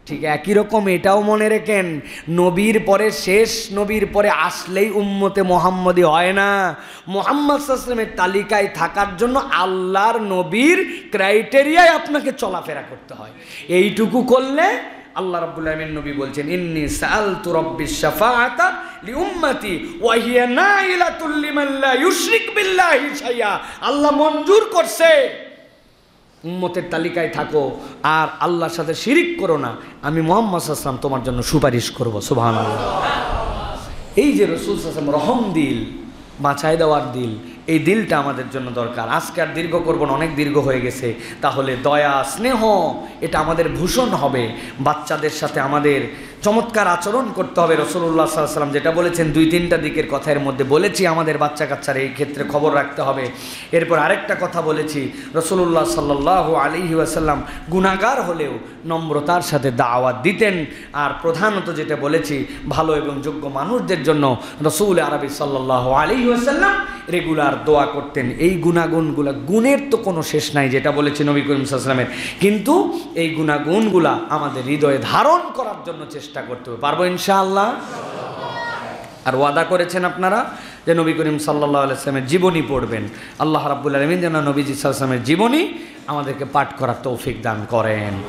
ঠিক একই রকম এটাও মনে রাখেন, নবীর পরে শেষ নবীর পরে আসলেই উম্মতে মুহাম্মদী হয় না। মুহাম্মদ সাল্লাল্লাহু আলাইহি ওয়াসাল্লামের তালিকায় থাকার জন্য আল্লাহর নবীর ক্রাইটেরিয়ায় আপনাকে চলাফেরা করতে হয়। এইটুকু করলে আল্লাহ রাব্বুল আলামিন নবী বলছেন, ইন্নী সাআলতু রাব্বিশ শাফাআতা লিউম্মতি ওয়া হিয়া নাইলাতুল লিমান লা ইউশরিক বিল্লাহি শাইআ। আল্লাহ মঞ্জুর করছে, উম্মতের তালিকায় থাকো আর আল্লাহর সাথে শিরিক করো না, আমি মুহাম্মদ সাল্লাল্লাহু আলাইহি ওয়াসাল্লাম তোমার জন্য সুপারিশ করব। সুবহানাল্লাহ। এই যে রাসূল সাল্লাল্লাহু আলাইহি ওয়াসাল্লাম রহম দিল, বাঁচায় দেওয়ার দিল, এই দিলটা আমাদের জন্য দরকার। আজকে আর দীর্ঘ করব না, অনেক দীর্ঘ হয়ে গেছে। তাহলে দয়া, স্নেহ, এটা আমাদের ভূষণ হবে। বাচ্চাদের সাথে আমাদের চমৎকার আচরণ করতে হবে। রাসূলুল্লাহ সাল্লাল্লাহু আলাইহি ওয়াসাল্লাম যেটা বলেছেন, 2-3টা দিকের কথার মধ্যে বলেছি, আমাদের বাচ্চা কাচ্চার এই ক্ষেত্রে খবর রাখতে হবে। এরপর আরেকটা কথা বলেছি, রাসূলুল্লাহ সাল্লাল্লাহু আলাইহি ওয়াসাল্লাম গুনাহগার হলেও নম্রতার সাথে দাওয়াত দিতেন। আর প্রধানত যেটা বলেছি, ভালো এবং যোগ্য মানুষদের জন্য রাসূল আরবি সাল্লাল্লাহু আলাইহি ওয়াসাল্লাম রেগুলার দোয়া করতেন। এই গুণাগুণগুলা, গুণের তো কোনো শেষ নাই, যেটা বলেছি নবী করিম সাল্লাল্লাহু আলাইহি ওয়াসাল্লামের, কিন্তু এই গুণাগুণগুলা আমাদের হৃদয়ে ধারণ করার জন্য চেষ্টা করতে হবে। পারবো ইনশাআল্লাহ? আর ওয়াদা করেছেন আপনারা যে নবী করিম সাল্লাল্লাহু আলাইহি ওয়াসাল্লামের জীবনী পড়বেন। আল্লাহ রাব্বুল আলামিন যেন নবীজি সাল্লাল্লাহু আলাইহি ওয়াসাল্লামের জীবনী আমাদেরকে পাঠ করার তৌফিক দান করেন।